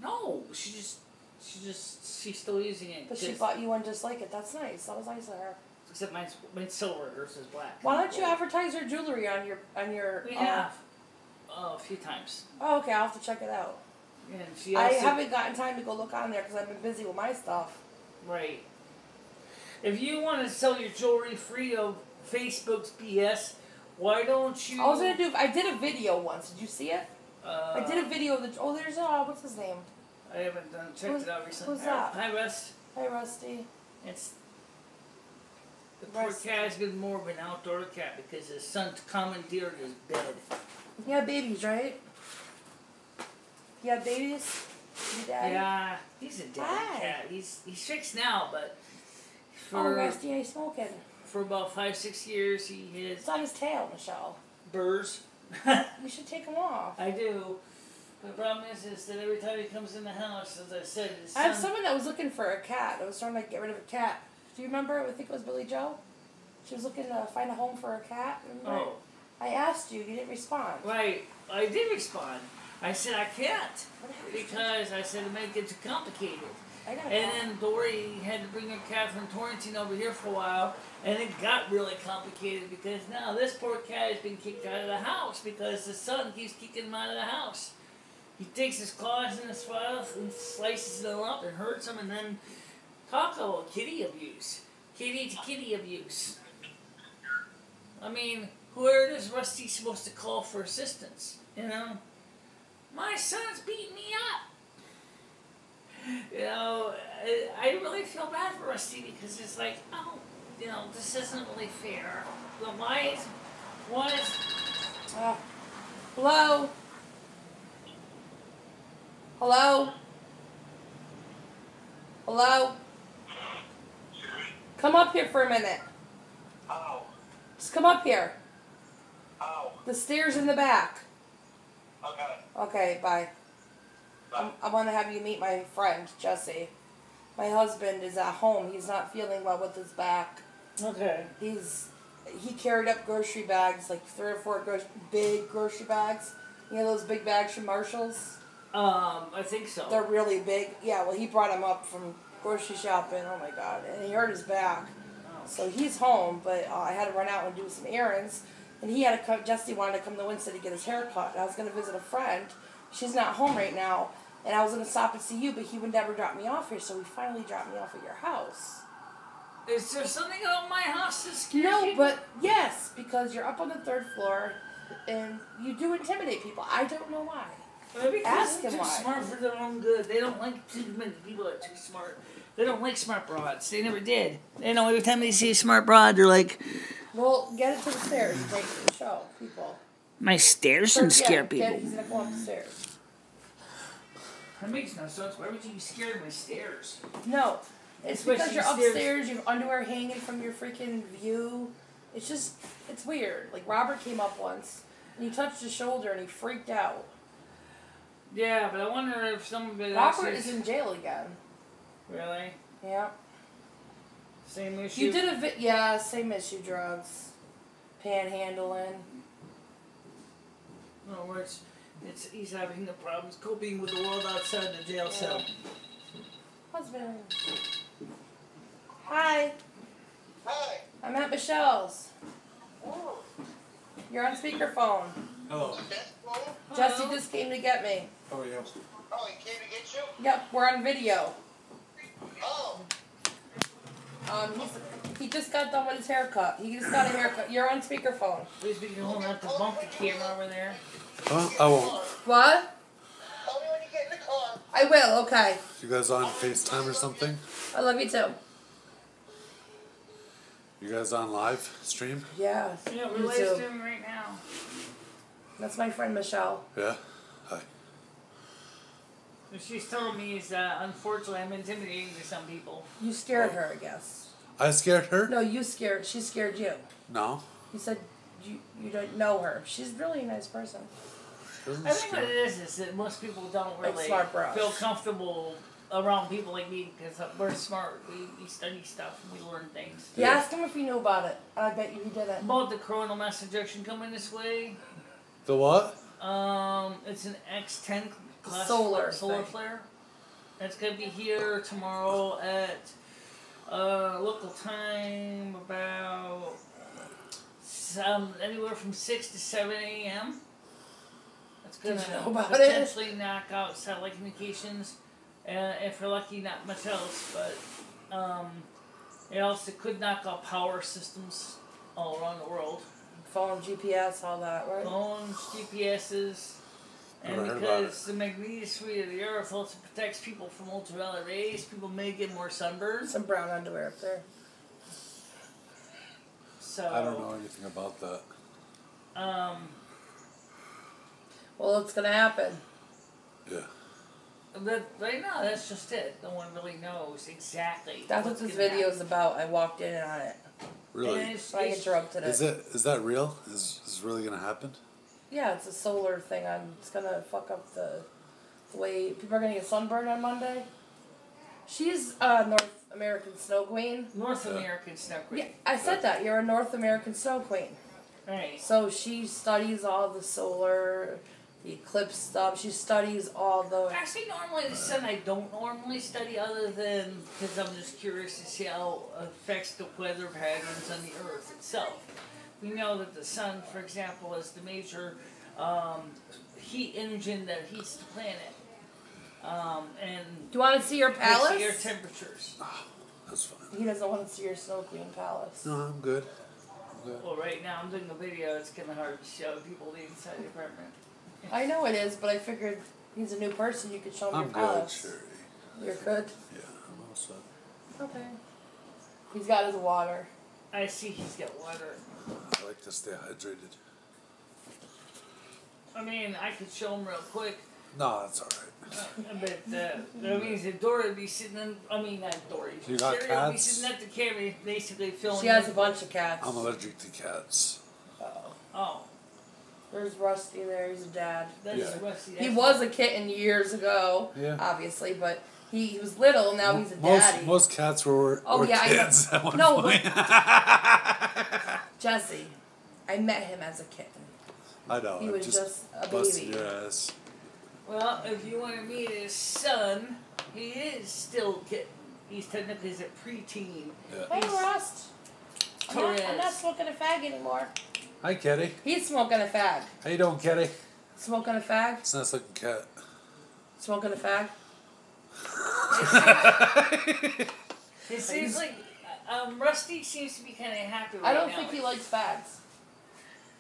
S1: No, she's still using it.
S3: But she bought you one just like it. That's nice. That was nice of her.
S1: Except mine's silver, hers is black.
S3: Why don't you advertise her jewelry on your?
S1: We have. A few times.
S3: Oh, okay. I'll have to check it out.
S1: And she also,
S3: I haven't gotten time to go look on there because I've been busy with my stuff.
S1: Right. If you want to sell your jewelry free of Facebook's BS, why don't you?
S3: I did a video once. Did you see it? I did a video of the. Oh, there's what's his name?
S1: I haven't checked it out recently.
S3: Who's that?
S1: Hi, Rust.
S3: Hi, Rusty.
S1: It's the poor cat's been more of an outdoor cat because his son commandeered his bed.
S3: You have babies, right? You have babies? You daddy?
S1: Yeah, he's a daddy cat. He's fixed now, but
S3: Rusty ain't smoking.
S1: For about 5-6 years, he has.
S3: It's on his tail, Michelle.
S1: Burrs.
S3: You should take him off.
S1: I do. The problem is that every time he comes in the house, as I said, his son...
S3: I have someone that was looking for a cat. I was trying to get rid of a cat. Do you remember? I think it was Billy Joe. She was looking to find a home for a cat. Remember?
S1: Oh.
S3: I asked you. You didn't respond.
S1: Right. I did respond. I said I can't. Because I said it might get too complicated. And then Dory had to bring her cat from Torrington over here for a while. And it got really complicated because now this poor cat has been kicked out of the house because the son keeps kicking him out of the house. He takes his claws in his mouth and slices them up and hurts them, and then talk about kitty abuse. Kitty to kitty abuse. I mean, where is Rusty supposed to call for assistance? You know? My son's beating me up. You know, I really feel bad for Rusty because it's like, oh, you know, this isn't really fair. But why is...
S3: Hello? Hello? Hello? Come up here for a minute.
S4: How?
S3: Just come up here.
S4: How?
S3: The stairs in the back.
S4: Okay.
S3: Okay, bye.
S4: Bye.
S3: I want to have you meet my friend, Jesse. My husband is at home. He's not feeling well with his back.
S1: Okay.
S3: He carried up grocery bags, like 3 or 4 big grocery bags. You know those big bags from Marshall's?
S1: I think so.
S3: They're really big. Yeah, well, he brought them up from grocery shopping. Oh, my God. And he hurt his back.
S1: Oh.
S3: So he's home, but I had to run out and do some errands. And he had to come, Jesse wanted to come to Winston to get his hair cut. And I was going to visit a friend. She's not home right now. And I was going to stop and see you, but he would never drop me off here. So he finally dropped me off at your house.
S1: Is there something about my house that scares
S3: No,
S1: people?
S3: but yes, because you're up on the 3rd floor and you do intimidate people. I don't know why.
S1: Maybe
S3: Ask
S1: they're
S3: him
S1: too
S3: why.
S1: smart for their own good. They don't like too many people that are too smart. They don't like smart broads. They never did. They know every time they see a smart broad, they're like...
S3: Well, get it to the stairs and take it to the show, people.
S1: My stairs shouldn't scare people.
S3: He's going to go up the stairs.
S1: That makes no sense. Why would you be scared of my stairs?
S3: No. It's
S1: Especially
S3: because you're
S1: stairs.
S3: upstairs, you have underwear hanging from your freaking view. It's just, it's weird. Like, Robert came up once, and you touched his shoulder, and he freaked out.
S1: Yeah, but I wonder if some of it
S3: Robert is in jail again.
S1: Really?
S3: Yeah.
S1: Same issue?
S3: You did yeah, same issue, drugs. Panhandling.
S1: No, he's having the problems coping with the world outside the jail cell.
S3: Husband. Hi.
S4: Hi.
S3: I'm at Michelle's.
S4: Oh.
S3: You're on speakerphone.
S5: Hello.
S4: That's cool.
S3: Jesse just came to get me.
S5: How are you?
S4: Oh, he came to get you?
S3: Yep, we're on video.
S4: Oh.
S3: He just got done with his haircut. He just got a haircut. You're on speakerphone.
S1: Please be holding up to bump the camera over there.
S5: Huh? I won't.
S3: What?
S4: Tell me when you get in the car.
S3: I will, okay.
S5: You guys on FaceTime or something?
S3: I love you too.
S5: You guys on live stream?
S3: Yeah.
S1: Yeah, we're
S3: me
S1: live
S3: too.
S1: streaming right now.
S3: That's my friend Michelle.
S5: Yeah. Hi.
S1: She's telling me is unfortunately I'm intimidating to some people.
S3: You scared her, I guess.
S5: I scared her?
S3: No, you scared. She scared you.
S5: No.
S3: You said you don't know her. She's really a nice person.
S5: She doesn't
S1: I think what
S5: scare-
S1: it is that most people don't
S3: Like
S1: really
S3: smart bros.
S1: feel comfortable around people like me because we're smart. We study stuff and we learn things.
S3: You asked him if he knew about it. I bet you he didn't.
S1: About the coronal mass ejection coming this way.
S5: The what?
S1: It's an X10 class
S3: Solar
S1: solar
S3: thing.
S1: flare. It's gonna be here tomorrow at local time about anywhere from 6 to 7 a.m. It's gonna
S3: Did you know about
S1: potentially knock out satellite communications, and if we're lucky, not much else. But it also could knock out power systems all around the world.
S3: Phone, GPS, all that, right?
S1: Phones, GPSs, and
S5: Never heard about
S1: because the magnetosphere of the Earth also protects people from ultraviolet rays, people may get more sunburns.
S3: Some brown underwear up there.
S1: So
S5: I don't know anything about that.
S3: Well, it's gonna happen.
S5: Yeah.
S1: But right now, that's just it. No one really knows exactly.
S3: That's what
S1: what's
S3: this
S1: gonna
S3: video is
S1: happen.
S3: about. I walked in on it.
S5: Really?
S1: And it's-
S3: I
S1: it's-
S3: interrupted it.
S5: Is that real? Is this really gonna happen?
S3: Yeah, it's a solar thing. It's gonna fuck up the way people are gonna get sunburned on Monday. She's a North American snow queen.
S1: North
S5: Yeah.
S1: American snow queen.
S3: Yeah, I said that. You're a North American snow queen.
S1: Right.
S3: So she studies all the solar, the eclipse stuff. She studies all the.
S1: Actually, normally the sun I don't normally study other than because I'm just curious to see how it affects the weather patterns on the Earth itself. We know that the sun, for example, is the major heat engine that heats the planet. And
S3: Do you want to see your
S1: affects
S3: palace?
S1: the air temperatures.
S5: That's fine.
S3: He doesn't want to see your snow queen palace.
S5: No, I'm good.
S1: Well, right now I'm doing a video. It's kind of hard to show people the inside of the apartment.
S3: I know it is, but I figured he's a new person. You could show him
S5: I'm
S3: your
S5: good,
S3: palace.
S5: Sherry.
S3: You're good.
S5: Yeah, I'm all set.
S3: Okay. He's got his water.
S1: I see he's got water.
S5: I like to stay hydrated.
S1: I mean, I could show him real quick.
S5: No, that's alright.
S1: But that means that Dora would be sitting in, I mean, not Dora.
S5: You got
S1: Sherry would be
S5: cats?
S1: sitting at the camera basically filming.
S3: She has a bunch of cats.
S5: I'm allergic to cats.
S3: Uh-oh.
S1: Oh,
S3: There's Rusty there. He's a dad.
S1: that's
S5: Yeah.
S1: Rusty.
S3: He
S1: That's
S3: was a kitten years ago,
S5: Yeah.
S3: obviously, but he was little. Now he's a daddy.
S5: Most cats were
S3: Yeah,
S5: kids at one
S3: No,
S5: point.
S3: Jesse, I met him as a kitten.
S5: I know.
S3: He
S5: I'm
S3: was just a
S5: busting
S3: baby.
S5: your ass.
S1: Well, if you want to meet his son, he is still kitten. He's technically a preteen.
S5: Yeah.
S3: Hey, Rust. I'm not
S1: Torres.
S3: smoking a fag anymore.
S5: Hi, Kitty.
S3: He's smoking a fag.
S5: How you doing, Kitty?
S3: Smoking a fag?
S5: It's a nice looking cat.
S3: Smoking a fag?
S1: It seems like Rusty seems to be kind of happy right
S3: I don't
S1: now.
S3: think he likes fags.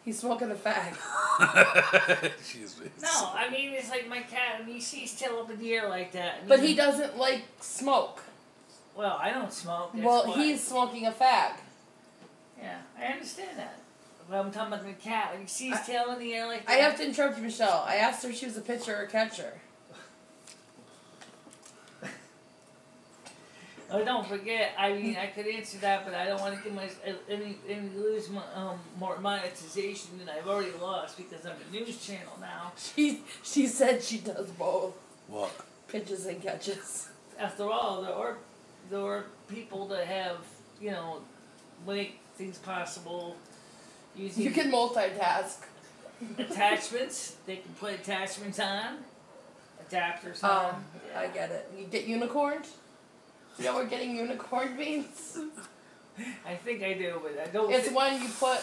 S3: He's smoking a fag.
S5: Jeez, me.
S1: No, I mean, it's like my cat, and he sees tail up in the air like that. and
S3: But he doesn't like smoke.
S1: Well, I don't smoke. That's
S3: Well,
S1: why.
S3: he's smoking a fag.
S1: Yeah, I understand that. But I'm talking about the cat. When he sees tail in the air like that.
S3: I have to interrupt you, Michelle. I asked her if she was a pitcher or catcher.
S1: Oh, don't forget. I mean, I could answer that, but I don't want to give my any lose my, more monetization than I've already lost because I'm a news channel now.
S3: She said she does both.
S5: What?
S3: Pitches and catches.
S1: After all, there are people that have, make things possible using
S3: You can multitask.
S1: attachments. They can put attachments on, adapters on.
S3: I get it. You get unicorns? You know what getting unicorn means?
S1: I think I do, but I don't.
S3: It's when you put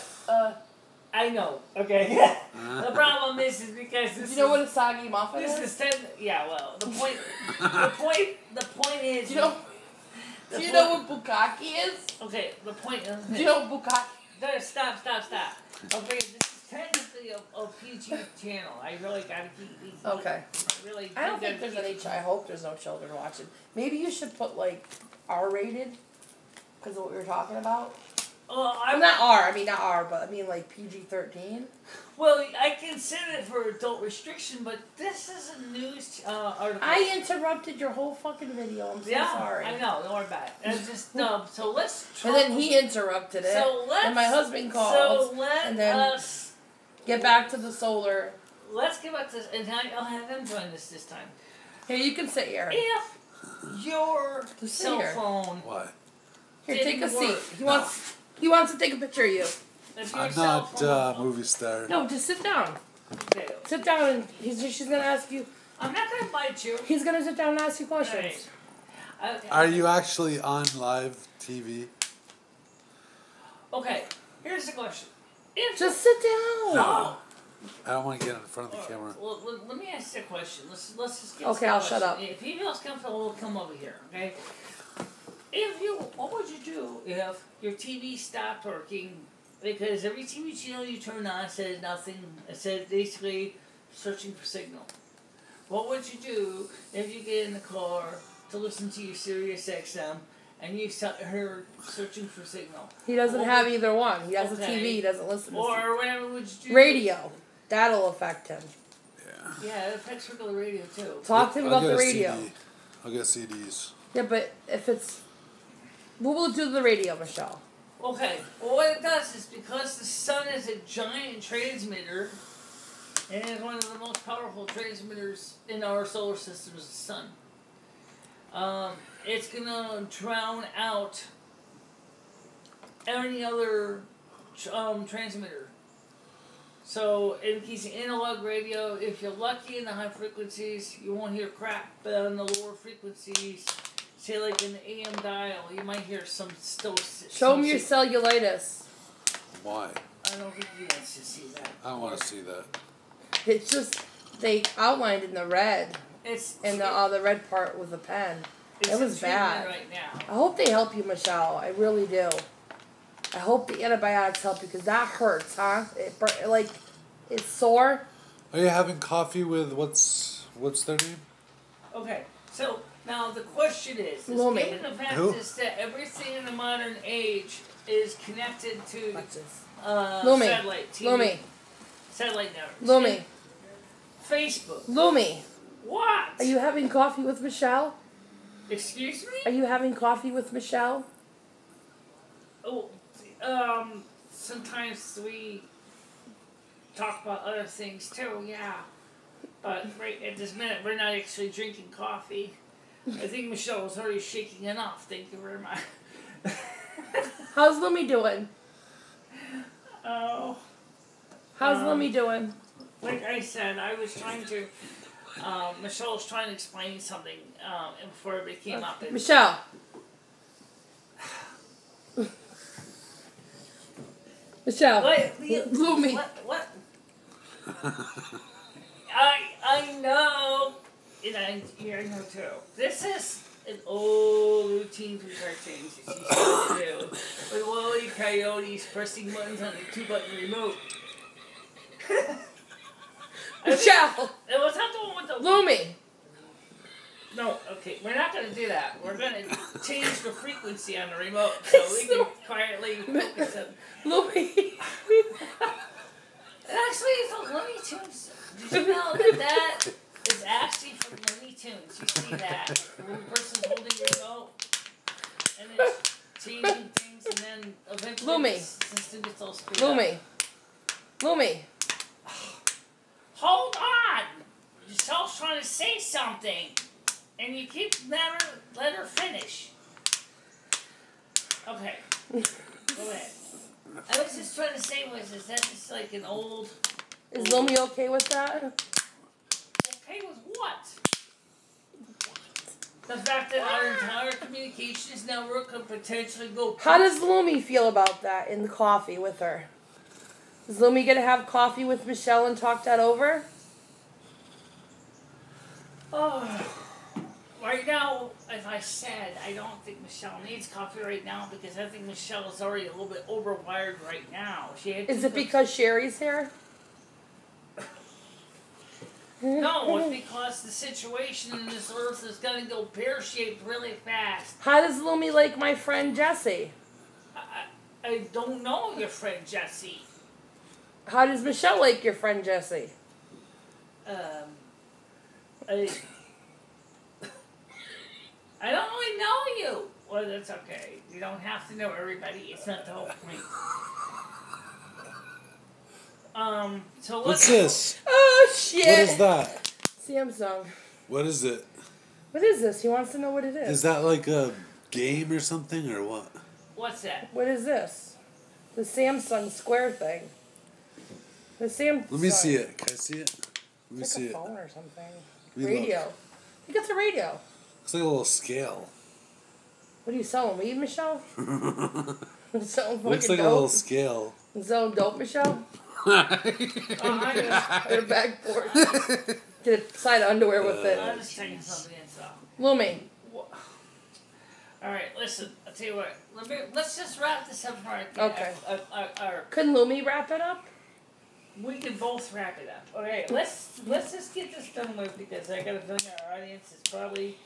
S1: I know. Okay. The problem is because this.
S3: You know what a soggy muffin
S1: This
S3: is?
S1: is yeah. Well, the point. The point is.
S3: Do you know what bukkake is?
S1: Okay. The point.
S3: Do you know what bukkake?
S1: Stop. Okay. This is technically a PG channel. I really gotta keep these.
S3: Okay. I don't think there's any. I hope there's no children watching. Maybe you should put like R-rated, because of what we were talking about. Not R. I mean not R, but I mean like PG-13.
S1: Well, I consider it for adult restriction, but this is a news article.
S3: I interrupted your whole fucking video. I'm so sorry.
S1: I know. Don't worry about it. And just so let's.
S3: And then he interrupted it. And my husband called.
S1: So let
S3: and then
S1: us
S3: get back to the solar.
S1: Let's get back to this, and I'll have them join us this time.
S3: Here, you can sit here.
S1: If your cell phone.
S5: Why?
S3: Here, take a seat. He wants to take a picture of you.
S5: I'm not a movie star.
S3: No, just sit down.
S1: Okay.
S3: Sit down, and she's gonna ask you.
S1: I'm not gonna bite you.
S3: He's gonna sit down and ask you questions.
S1: Right. Okay.
S5: Are you actually on live TV?
S1: Okay. Here's the question.
S3: Just sit down.
S5: No. I don't want to get in front of the camera.
S1: Well, let me ask you a question. Let's just get.
S3: Okay, I'll shut up.
S1: If you feel comfortable, we'll come over here. Okay. What would you do if your TV stopped working? Because every TV channel you turn on says nothing. It said basically searching for signal. What would you do if you get in the car to listen to your Sirius XM and you heard searching for signal?
S3: He doesn't have either one. He has a TV. He doesn't listen to
S1: Or whatever would you do?
S3: Radio. That'll affect him.
S1: Yeah, it affects regular radio too.
S3: Talk to him about the radio.
S5: CD. I'll get CDs.
S3: Yeah, but if it's... What will it do to the radio, Michelle?
S1: Okay, well what it does is because the sun is a giant transmitter, and it's one of the most powerful transmitters in our solar system is the sun. It's gonna drown out any other transmitter. So in case of analog radio, if you're lucky in the high frequencies, you won't hear crap, but on the lower frequencies, say like in the AM dial, you might hear some still.
S3: Show me your cellulitis.
S5: Why?
S1: I don't think he wants to see that.
S5: I don't want to see that.
S3: It's just they outlined in the red.
S1: It's
S3: in the red part with a pen. It was bad.
S1: Right now.
S3: I hope they help you, Michelle. I really do. I hope the antibiotics help you because that hurts, huh? It's sore.
S5: Are you having coffee with what's their name?
S1: Okay, so now the question is
S3: Lumi.
S1: given the fact is that everything in the modern age is connected to satellite TV,
S3: Lumi.
S1: satellite networks,
S3: Lumi.
S1: Facebook.
S3: Lumi.
S1: What?
S3: Are you having coffee with Michelle?
S1: Excuse me?
S3: Are you having coffee with Michelle?
S1: Oh, sometimes we talk about other things too, yeah. But right at this minute, we're not actually drinking coffee. I think Michelle was already shaking enough. Thank you very much.
S3: How's Lumi doing?
S1: Oh.
S3: How's Lumi doing?
S1: Like I said, I was trying to. Michelle was trying to explain something before everybody came up. And
S3: Michelle. Michelle. Lumi.
S1: What? I know. And I know too. This is an old routine from cartoons that she used to do. With Wile E. Coyotes pressing buttons on the 2-button remote.
S3: Michelle.
S1: It was not the one with the...
S3: Lumi.
S1: No, okay, we're not going to do that. We're going to change the frequency on the remote so we can quietly focus on...
S3: Lumi.
S1: Actually, it's a Looney Tunes. Did you know that is actually from Looney Tunes? You see that? When the person's holding the remote and it's changing things and then eventually
S3: Lumi.
S1: the system gets all screwed up.
S3: Lumi.
S1: Hold on! Michelle's trying to say something. And you keep never is that just like an old...
S3: Is Lumi okay with that?
S1: Okay with what? The fact that our entire communications network could potentially go...
S3: How does Lumi feel about that in the coffee with her? Is Lumi going to have coffee with Michelle and talk that over?
S1: Oh, right now, as I said, I don't think Michelle needs coffee right now because I think Michelle is already a little bit overwired right now.
S3: Is it because Sherry's here?
S1: No, it's because the situation in this earth is going to go pear-shaped really fast.
S3: How does Lumi like my friend Jessie?
S1: I don't know your friend Jessie.
S3: How does Michelle like your friend Jessie?
S1: I don't really know you. Well, that's okay. You don't have to know everybody. It's not the whole point. So
S5: What's this?
S3: Oh, shit.
S5: What is that?
S3: Samsung.
S5: What is it?
S3: What is this? He wants to know what it is.
S5: Is that like a game or something or what?
S1: What's that?
S3: What is this? The Samsung square thing. The Samsung.
S5: Let me see it. Can I see it? Let me
S3: It's
S5: see
S3: like a
S5: it.
S3: phone or something.
S5: Let me
S3: Radio.
S5: look.
S3: I think it's a radio.
S5: Looks like a little scale.
S3: What are you selling? Weed, Michelle? Selling fucking
S5: Looks like
S3: dope?
S5: a little scale.
S3: Selling dope, Michelle?
S1: I
S3: Her back porch. Get a side of underwear with it.
S1: I'm just taking something in, so.
S3: Lumi.
S1: Alright, listen, I'll tell you what. Let's just wrap this up for
S3: Okay.
S1: our
S3: Couldn't Lumi wrap it up?
S1: we can both wrap it up. Okay, let's just get this done with because I got a feeling our audience is probably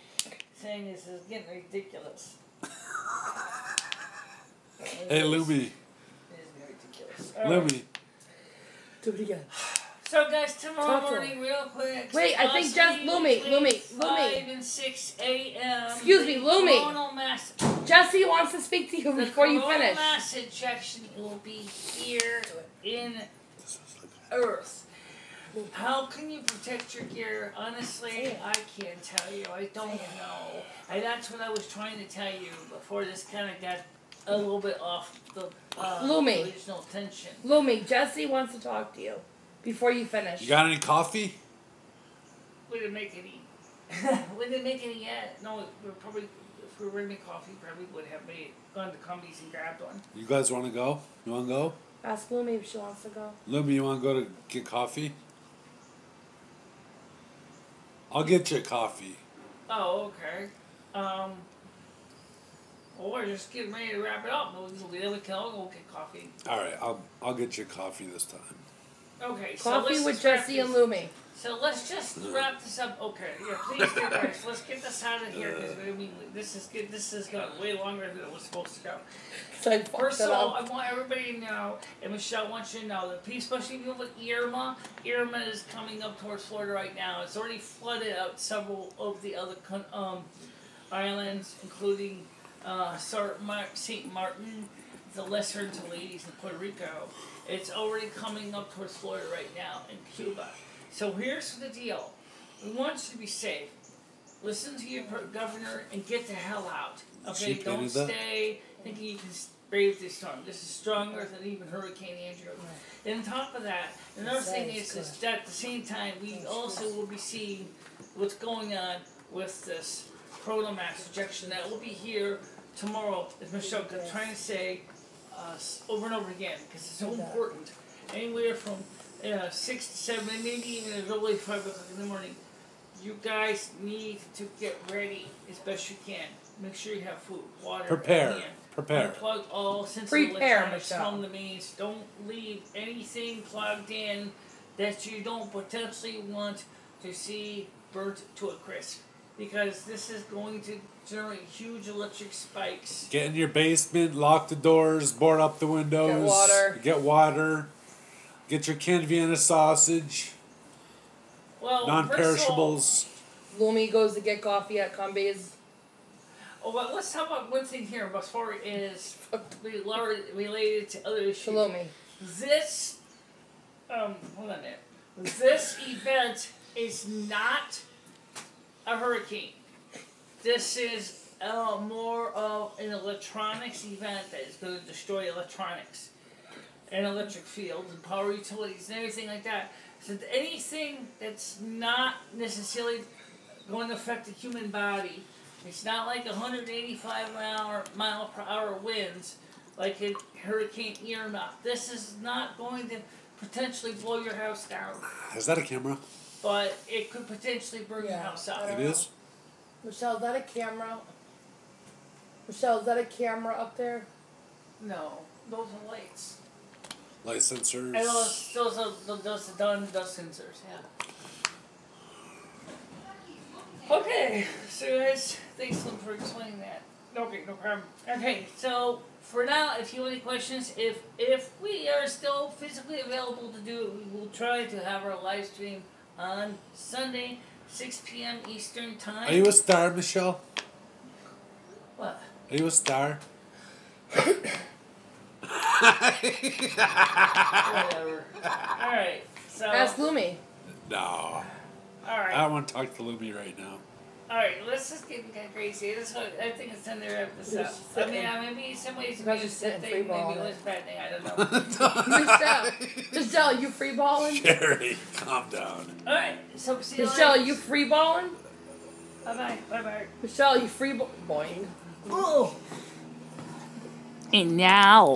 S1: saying this is getting ridiculous.
S5: Hey, Lumi.
S1: It is ridiculous. All right.
S5: Lumi.
S3: Do it again.
S1: So guys, tomorrow
S3: Talk to
S1: morning, real quick.
S3: Wait, I think just Lumi.
S1: 5 and 6 a.m.
S3: Excuse me, Lumi.
S1: Coronal mass.
S3: Jesse wants to speak to you before you finish.
S1: The mass ejection will be here in Earth. How can you protect your gear? Honestly, I can't tell you. I don't know. And that's what I was trying to tell you before this kind of got a little bit off the
S3: Lumi.
S1: original tension.
S3: Lumi, Jesse wants to talk to you before you finish.
S5: You got any coffee?
S1: We didn't make any. We didn't make any yet. No, we probably, if we were going to make coffee, probably would have gone to Cumbies and grabbed one.
S5: You guys want to go? You want to go?
S3: Ask Lumi if she wants to go.
S5: Lumi, you want to go to get coffee? I'll get you coffee.
S1: Oh, okay. Well, we're just getting ready to wrap it up. We can all go get coffee.
S5: All right, I'll get you coffee this time.
S1: Okay, so
S3: Coffee
S1: let's
S3: with
S1: just wrap
S3: Jesse and
S1: this-
S3: Lumi.
S1: So let's just wrap this up. Okay, yeah, please do, guys. Let's get this out of here because this is good. This has gone way longer than it was supposed to go.
S3: So I fucked
S1: First
S3: it
S1: of all,
S3: up.
S1: I want everybody to know, and Michelle wants you to know, that especially people with Irma is coming up towards Florida right now. It's already flooded out several of the other islands, including St. Martin, the Lesser Antilles, and Puerto Rico. It's already coming up towards Florida right now, and Cuba. So here's the deal. We want you to be safe. Listen to your governor and get the hell out. Okay,
S5: She
S1: don't
S5: painted that?
S1: stay thinking you can brave this storm. This is stronger than even Hurricane Andrew. And on top of that, another thing is that at the same time, we also will be seeing what's going on with this coronal mass ejection that will be here tomorrow, as Michelle kept trying to say over and over again, because it's so important. Anywhere from 6 to 7, maybe even as early as 5 o'clock in the morning. You guys need to get ready as best you can. Make sure you have food, water.
S5: Prepare.
S1: and
S5: Prepare.
S1: Unplug all sensitive
S3: Prepare,
S1: electronics
S3: Michelle.
S1: from the mains. Don't leave anything plugged in that you don't potentially want to see burnt to a crisp. Because this is going to generate huge electric spikes.
S5: Get in your basement, lock the doors, board up the windows.
S3: Get water.
S5: Get water. Get your canned Vienna sausage.
S1: Well,
S5: Non-perishables.
S3: Lumi goes to get coffee at Cumbies.
S1: Oh, well, let's talk about one thing here before it is related to other issues.
S3: Lumi.
S1: This, hold on a minute. This event is not a hurricane. This is more of an electronics event that is going to destroy electronics. and electric fields and power utilities and everything like that. So anything that's not necessarily going to affect the human body, it's not like 185 mile per hour winds like a Hurricane Irma. This is not going to potentially blow your house down.
S5: Is that a camera?
S1: But it could potentially burn your house out.
S5: It is?
S3: Michelle, is that a camera? Michelle, is that a camera up there?
S1: No, those are lights.
S5: Light sensors.
S1: And those are done dust sensors, yeah. Okay, so guys, thanks for explaining that. Okay, no problem. Okay, so for now, if you have any questions, if we are still physically available to do it, we will try to have our live stream on Sunday, 6 p.m. Eastern Time.
S5: Are you a star, Michelle?
S1: What?
S5: Are you a star?
S1: Whatever. Alright, so...
S3: Ask Lumi.
S5: No.
S1: Alright.
S5: I don't want to talk to Lumi right now.
S1: Alright, let's just get kind of crazy. I think it's time to wrap this up. I mean, maybe in some ways
S3: Because
S1: it's
S3: you're
S1: a good
S3: sitting
S1: thing,
S3: free
S1: maybe it
S3: balling.
S1: was a bad thing, I don't know.
S3: Michelle, Michelle, you free balling?
S5: Jerry, calm down.
S1: Alright, so see you
S3: Michelle,
S1: later.
S3: you free balling?
S1: Bye-bye, bye-bye.
S3: Michelle, you free boing.
S1: Oh! And now...